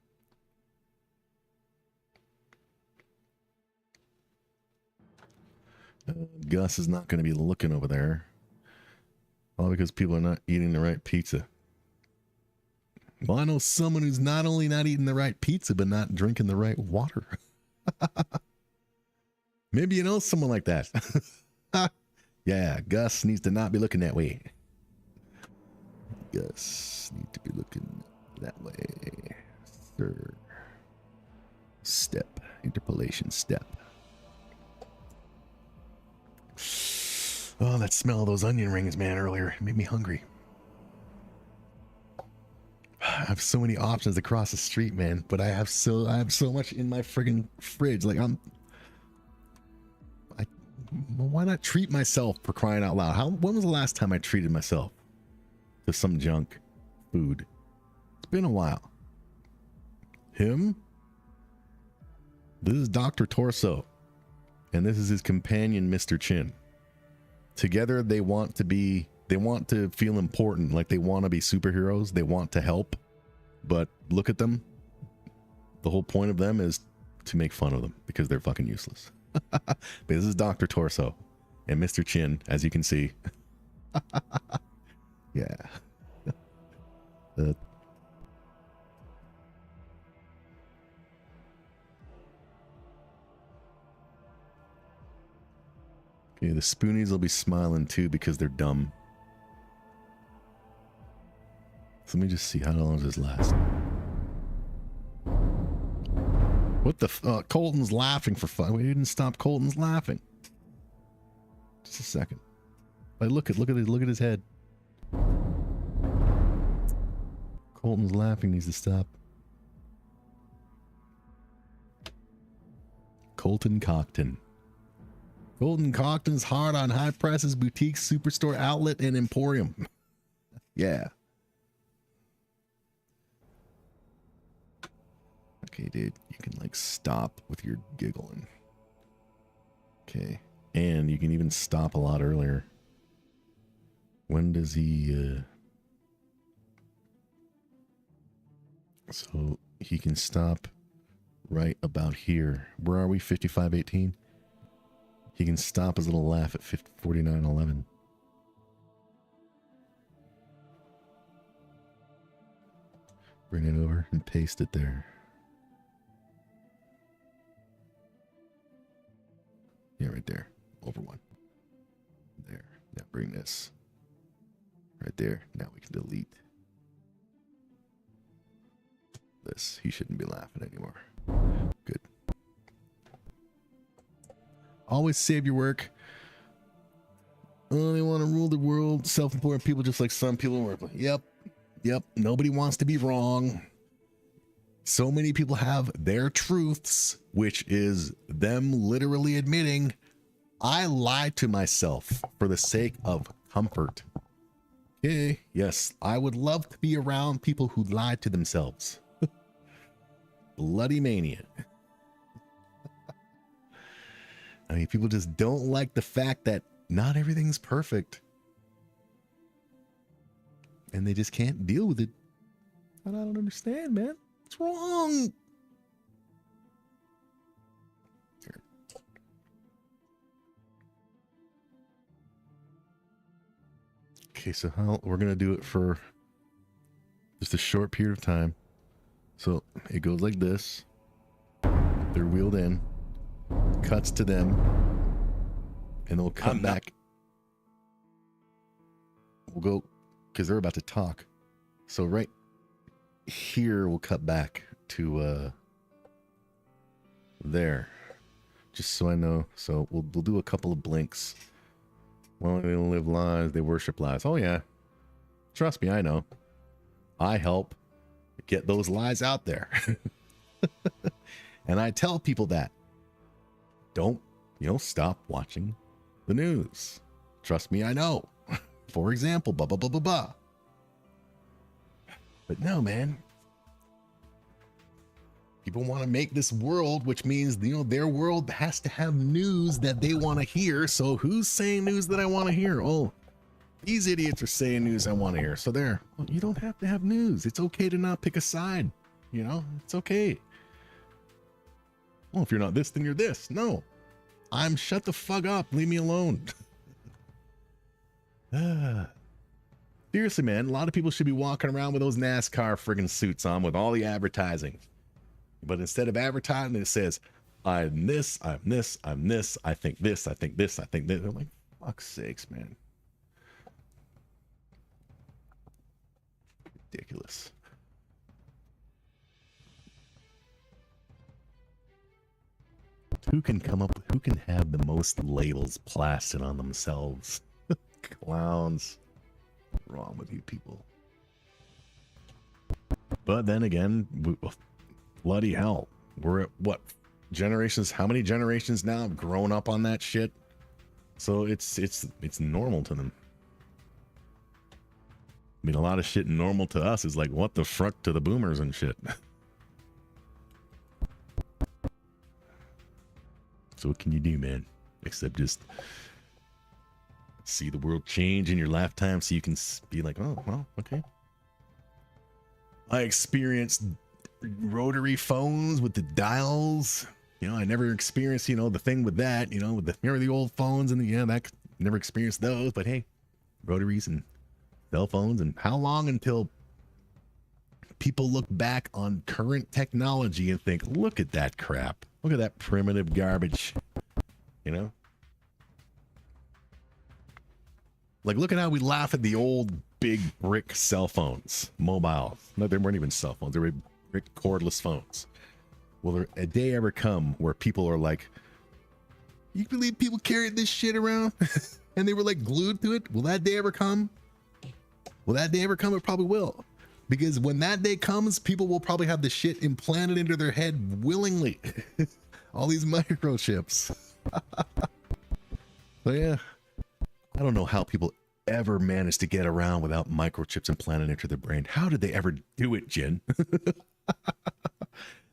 Gus is not going to be looking over there. All because people are not eating the right pizza. Well, I know someone who's not only not eating the right pizza, but not drinking the right water. Maybe you know someone like that. Yeah, Gus needs to not be looking that way. Gus needs to be looking that way. Third step, interpolation step. Oh, that smell of those onion rings, man, earlier made me hungry. I have so many options across the street, man, but I have so much in my friggin' fridge. Like why not treat myself, for crying out loud? When was the last time I treated myself to some junk food? It's been a while. Him? This is Dr. Torso, and this is his companion, Mr. Chin. Together, they want to feel important, like they want to be superheroes. They want to help, but look at them. The whole point of them is to make fun of them because they're fucking useless. But this is Dr. Torso and Mr. Chin, as you can see. Yeah. Okay, the Spoonies will be smiling too because they're dumb. So let me just see, how long does this last? What the Colton's laughing for fun. We didn't stop Colton's laughing. Just a second. Like, look at his head. Colton's laughing needs to stop. Colton Cockton. Colton Cockton's hard on high prices, boutique, superstore, outlet, and emporium. Yeah. Okay, dude, you can like stop with your giggling. Okay, and you can even stop a lot earlier. When does he, so he can stop right about here. Where are we? 55:18. He can stop his little laugh at 49:11. Bring it over and paste it there. Yeah, right there. Over one. There. Now bring this. Right there. Now we can delete this. He shouldn't be laughing anymore. Good. Always save your work. Oh, they want to rule the world. Self-employed people just like some people work. Yep. Yep. Nobody wants to be wrong. So many people have their truths, which is them literally admitting, I lied to myself for the sake of comfort. Okay. Yes. I would love to be around people who lied to themselves. Bloody mania. I mean, people just don't like the fact that not everything's perfect. And they just can't deal with it. And I don't understand, man. What's wrong? Here. Okay, so how we're going to do it for just a short period of time. So it goes like this. They're wheeled in. Cuts to them, and they'll come back. We'll go because they're about to talk. So right here, we'll cut back to there, just so I know. So we'll do a couple of blinks. Well, they don't live lies; they worship lies. Oh yeah, trust me, I know. I help get those lies out there, and I tell people that. Don't, stop watching the news. Trust me, I know. For example, blah, blah, blah, blah, blah. But no, man. People want to make this world, which means, their world has to have news that they want to hear. So who's saying news that I want to hear? Oh, these idiots are saying news I want to hear. So there, well, you don't have to have news. It's okay to not pick a side. It's okay. Well, if you're not this, then you're this. No, I'm shut the fuck up. Leave me alone. Seriously, man, a lot of people should be walking around with those NASCAR friggin' suits on with all the advertising. But instead of advertising, it says, I'm this, I'm this, I'm this, I think this, I think this, I think this. I'm like, fuck's sakes, man. Ridiculous. Who can have the most labels plastered on themselves? Clowns. What's wrong with you people? But then again, bloody hell. We're at what generations? How many generations now have grown up on that shit? So it's normal to them. I mean, a lot of shit normal to us is like, what the fuck to the boomers and shit. So what can you do, man? Except just see the world change in your lifetime so you can be like, oh, well, okay. I experienced rotary phones with the dials. I never experienced, the thing with that, remember the old phones and that never experienced those. But hey, rotaries and cell phones. And how long until people look back on current technology and think, look at that crap. Look at that primitive garbage, Like, look at how we laugh at the old big brick cell phones, mobile. No, they weren't even cell phones. They were brick cordless phones. Will there a day ever come where people are like, you believe people carried this shit around and they were like glued to it? Will that day ever come? Will that day ever come? It probably will. Because when that day comes, people will probably have the shit implanted into their head willingly. All these microchips. So yeah, I don't know how people ever managed to get around without microchips implanted into their brain. How did they ever do it, Jin?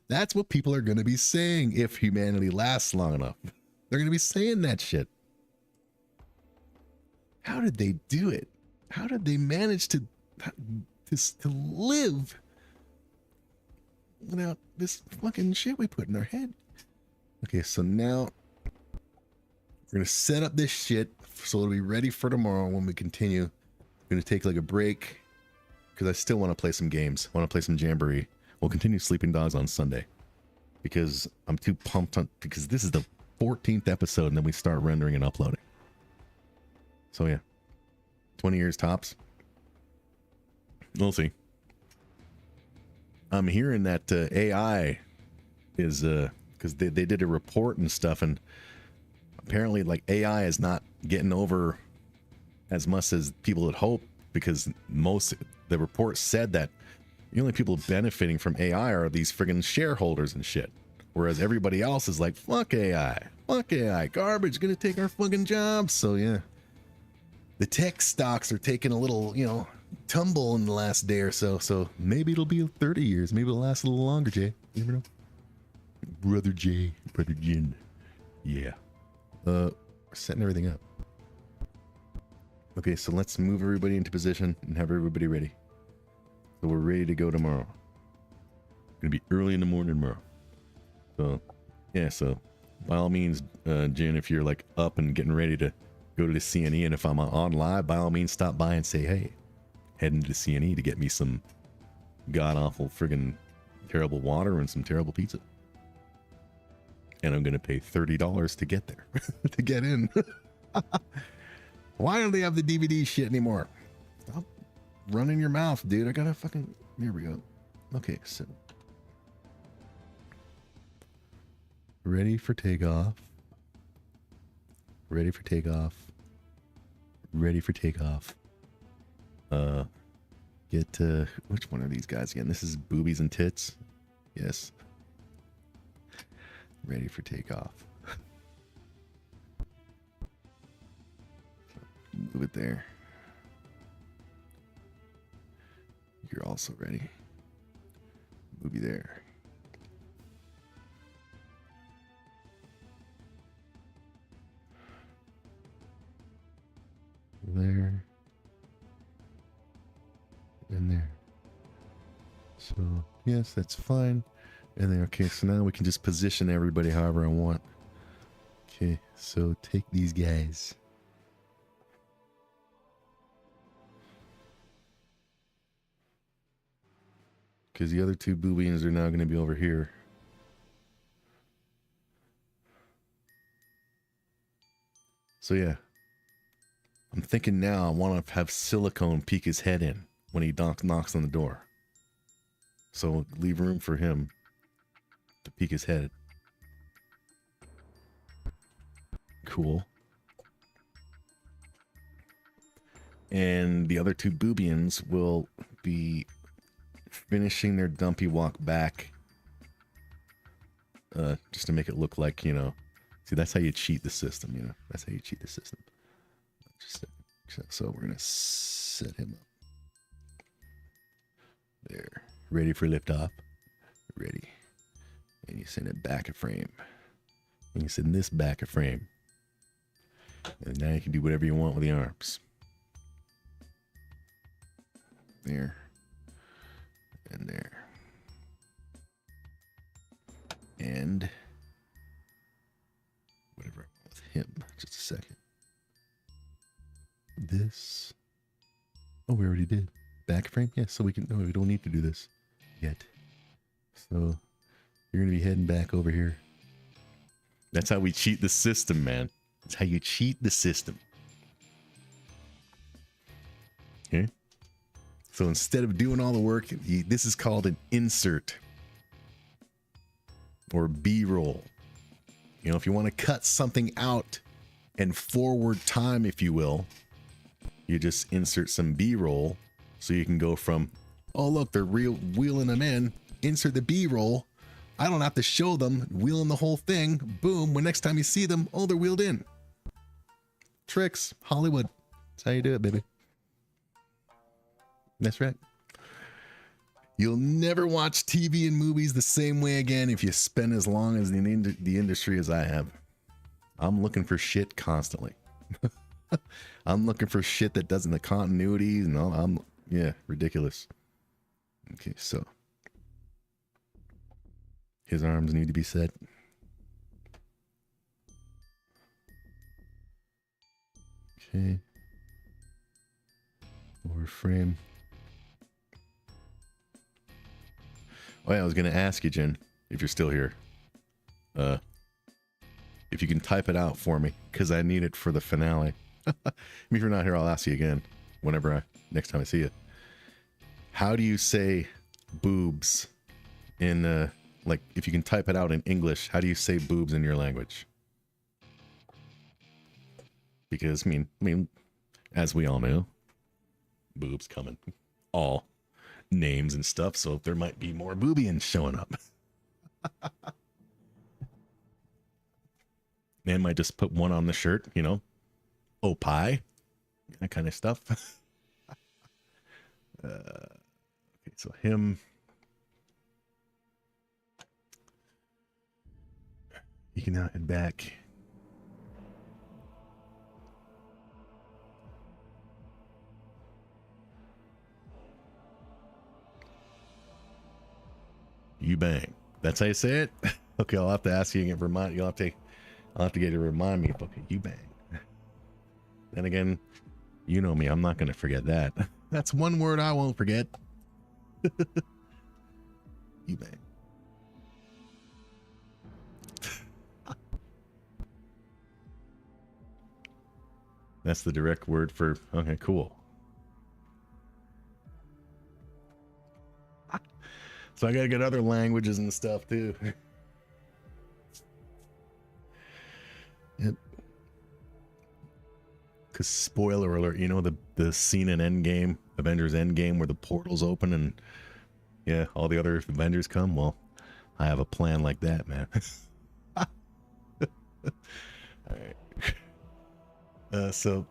That's what people are going to be saying if humanity lasts long enough. They're going to be saying that shit. How did they do it? How did they manage to live without this fucking shit we put in our head? Okay, so now we're gonna set up this shit so it'll be ready for tomorrow when we continue. I'm gonna take like a break because I still want to play some games. I want to play some Jamboree. We'll continue Sleeping Dogs on Sunday because I'm too pumped on, because this is the 14th episode and then we start rendering and uploading. So yeah, 20 years tops. We'll see. I'm hearing that AI is because they did a report and stuff, and apparently like AI is not getting over as much as people had hoped, because the report said that the only people benefiting from AI are these friggin' shareholders and shit, whereas everybody else is like, fuck AI, garbage, gonna take our fucking jobs. So yeah, the tech stocks are taking a little, tumble in the last day or so. So maybe it'll be 30 years, maybe it'll last a little longer, Jay. You never know. Brother Jay, Brother Jin. Yeah. We're setting everything up. Okay, so let's move everybody into position and have everybody ready. So we're ready to go tomorrow. Gonna be early in the morning tomorrow. So yeah, so by all means, Jen, if you're like up and getting ready to go to the CNE, and if I'm on live, by all means stop by and say, hey, heading to the CNE to get me some god-awful friggin' terrible water and some terrible pizza. And I'm gonna pay $30 to get there, to get in. Why don't they have the DVD shit anymore? Stop running your mouth, dude. I gotta fucking... Here we go. Okay, so... Ready for takeoff. Ready for takeoff. Ready for takeoff. Get which one are these guys again? This is Boobies and Tits. Yes. Ready for takeoff. Move it there. You're also ready. Move you there. There. And there. So, yes, that's fine. And then, okay, so now we can just position everybody however I want. Okay, so take these guys. Because the other two boobians are now going to be over here. So yeah. I'm thinking now I want to have Silicone peek his head in when he knocks on the door. So leave room for him to peek his head. Cool. And the other two boobians will be finishing their dumpy walk back. Just to make it look like, see, that's how you cheat the system, That's how you cheat the system. So we're going to set him up. There. Ready for liftoff. Ready. And you send it back a frame. And you send this back a frame. And now you can do whatever you want with the arms. There. And there. And whatever I want with him. Just a second. This. Oh, we already did. Back frame? Yeah, so we can. No, we don't need to do this yet. So you're going to be heading back over here. That's how we cheat the system, man. That's how you cheat the system. Okay? So instead of doing all the work, this is called an insert. Or B-roll. If you want to cut something out and forward time, if you will, you just insert some B-roll so you can go from, oh, look, they're wheeling them in. Insert the B-roll. I don't have to show them wheeling the whole thing. Boom. When next time you see them, oh, they're wheeled in. Tricks. Hollywood. That's how you do it, baby. That's right. You'll never watch TV and movies the same way again if you spend as long as the industry as I have. I'm looking for shit constantly. I'm looking for shit that doesn't the continuity and all. Yeah, ridiculous. Okay, so his arms need to be set. Okay. Over frame. Oh yeah, I was gonna ask you, Jen, if you're still here. If you can type it out for me, because I need it for the finale. I mean, if you're not here, I'll ask you again whenever next time I see you. How do you say boobs in like if you can type it out in English? How do you say boobs in your language? Because I mean, as we all know, boobs come in all names and stuff, so there might be more boobians showing up. Man might just put one on the shirt, you know, oh pie, that kind of stuff. Okay, so him, you can now head back. You bang. That's how you say it? Okay, I'll have to ask you again. I'll have to get you to remind me. Okay, you bang. Then again, you know me. I'm not going to forget that. That's one word I won't forget. You bang. That's the direct word for, okay, cool. So I gotta get other languages and stuff too. Yep. Cause spoiler alert, you know the scene in Endgame, Avengers Endgame, where the portals open and yeah, all the other Avengers come. Well, I have a plan like that, man. All right. So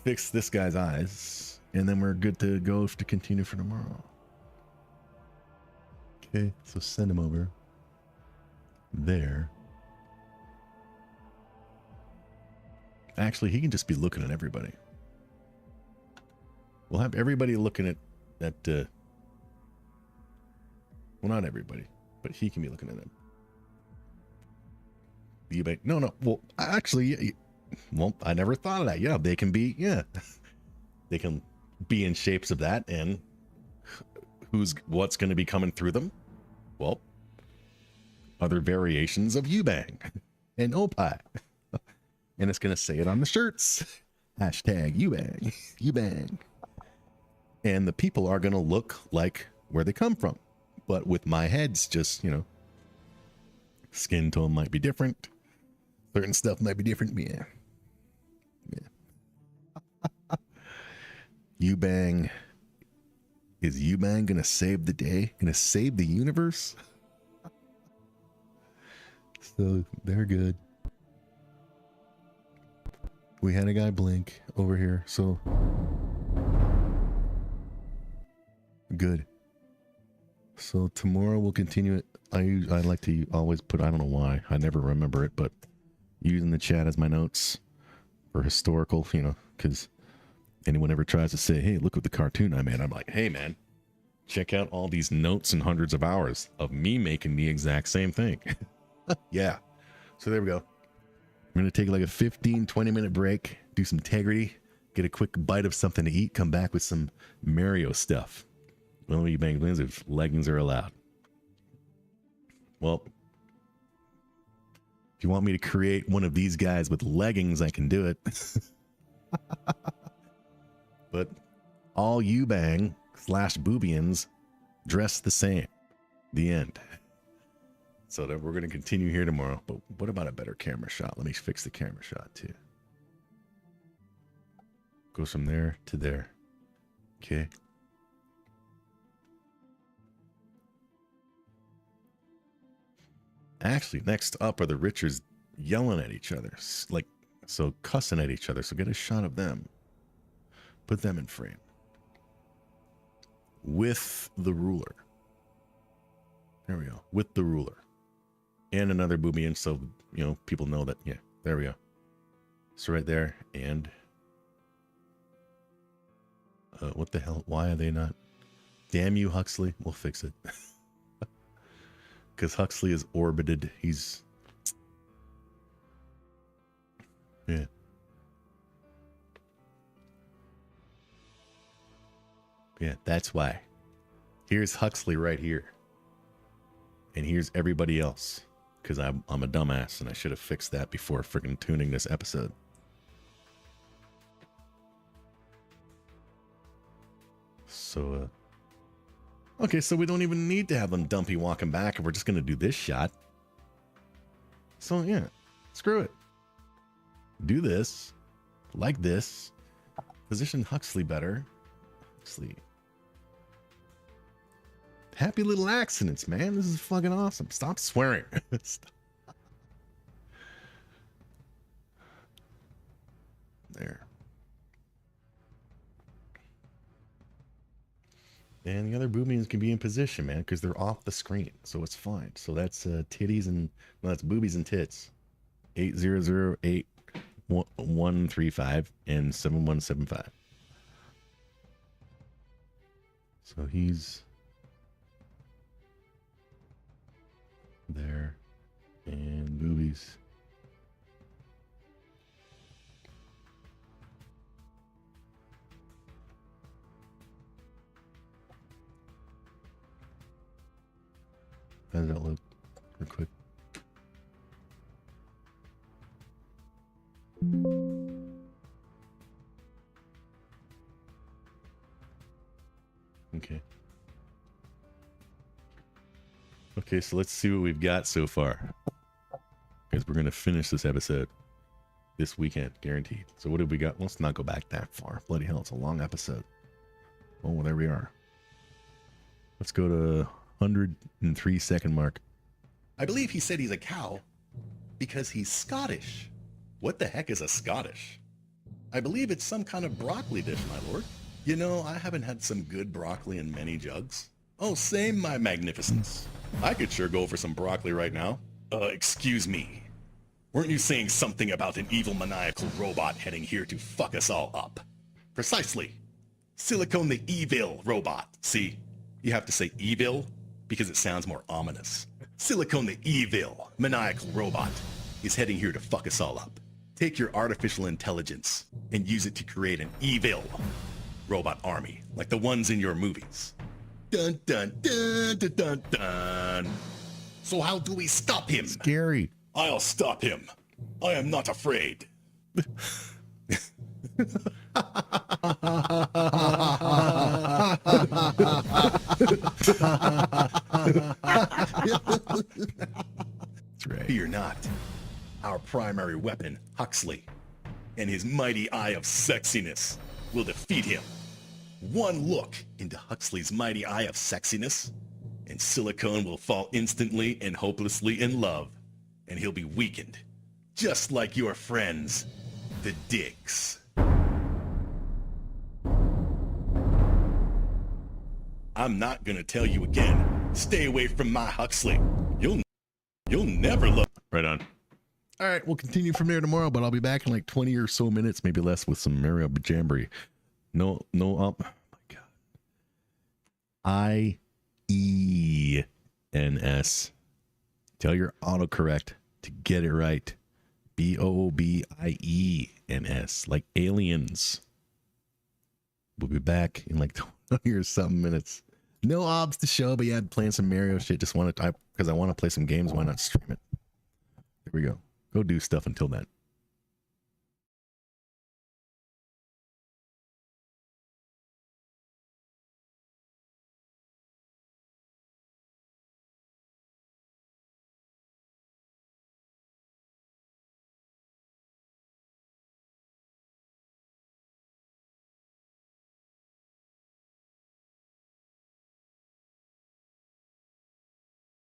fix this guy's eyes, and then we're good to go to continue for tomorrow. Okay, so send him over there. Actually, he can just be looking at everybody. We'll have everybody looking at well, not everybody, but he can be looking at them. No. Well, actually, well, I never thought of that. Yeah, they can be, yeah. They can be in shapes of that, and what's going to be coming through them? Well, other variations of Ubang and Opie. And it's going to say it on the shirts. Hashtag Ubang. Ubang. And the people are going to look like where they come from. But with my heads, just, you know, skin tone might be different. Certain stuff might be different. Yeah. Ubang. Is Ubang gonna save the day? Gonna save the universe? So they're good. We had a guy blink over here, so good. So tomorrow we'll continue it. I like to always put, I don't know why, I never remember it, but using the chat as my notes for historical, you know, because anyone ever tries to say, hey, look at the cartoon I made, I'm like, hey man, check out all these notes and hundreds of hours of me making the exact same thing. Yeah. So there we go. I'm going to take like a 15-20 minute break, do some integrity, get a quick bite of something to eat, come back with some Mario stuff. Well, you bang wins if leggings are allowed. Well, if you want me to create one of these guys with leggings, I can do it. But all Ubang / Boobians dress the same. The end. So that we're going to continue here tomorrow. But what about a better camera shot? Let me fix the camera shot too. Goes from there to there. Okay. Actually, next up are the Richards yelling at each other. Like, so cussing at each other. So get a shot of them. Put them in frame. With the ruler. There we go. With the ruler. And another Boobian, so, you know, people know that, yeah, there we go. So right there, and What the hell? Why are they not? Damn you, Huxley. We'll fix it. Because Huxley is orbited. He's... Yeah. Yeah, that's why. Here's Huxley right here. And here's everybody else. Because I'm a dumbass and I should have fixed that before freaking tuning this episode. So, okay, so we don't even need to have them dumpy walking back if we're just going to do this shot. So, yeah, screw it. Do this. Like this. Position Huxley better. Huxley. Happy little accidents, man. This is fucking awesome. Stop swearing. Stop. There. And the other boobies can be in position, man, because they're off the screen. So it's fine. So that's titties and... No, that's boobies and tits. 8008135 and 7175. So he's... there. And boobies. How does that look? Real quick. Okay. Okay, so let's see what we've got so far. Because we're going to finish this episode this weekend, guaranteed. So what have we got? Let's not go back that far. Bloody hell, it's a long episode. Oh, there we are. Let's go to 103-second mark. I believe he said he's a cow because he's Scottish. What the heck is a Scottish? I believe it's some kind of broccoli dish, my lord. You know, I haven't had some good broccoli in many jugs. Oh, same, my magnificence. I could sure go for some broccoli right now. Excuse me. Weren't you saying something about an evil maniacal robot heading here to fuck us all up? Precisely. Silicone the evil robot. See, you have to say evil because it sounds more ominous. Silicone the evil maniacal robot is heading here to fuck us all up. Take your artificial intelligence and use it to create an evil robot army like the ones in your movies. Dun dun dun dun dun dun. So how do we stop him? Scary. I'll stop him. I am not afraid. That's right. Fear not. Our primary weapon, Huxley, and his mighty eye of sexiness will defeat him. One look into Huxley's mighty eye of sexiness, and Silicone will fall instantly and hopelessly in love, and he'll be weakened, just like your friends, the Dicks. I'm not gonna tell you again. Stay away from my Huxley. You'll never look. Right on. All right, we'll continue from there tomorrow, but I'll be back in like 20 or so minutes, maybe less, with some Mario Jamboree. No, oh my God. IENS. Tell your autocorrect to get it right. BOOBIENS, like aliens. We'll be back in like 20 or something minutes. No obs to show, but yeah, playing some Mario shit. Just want to type because I want to play some games. Why not stream it? There we go. Go do stuff until then.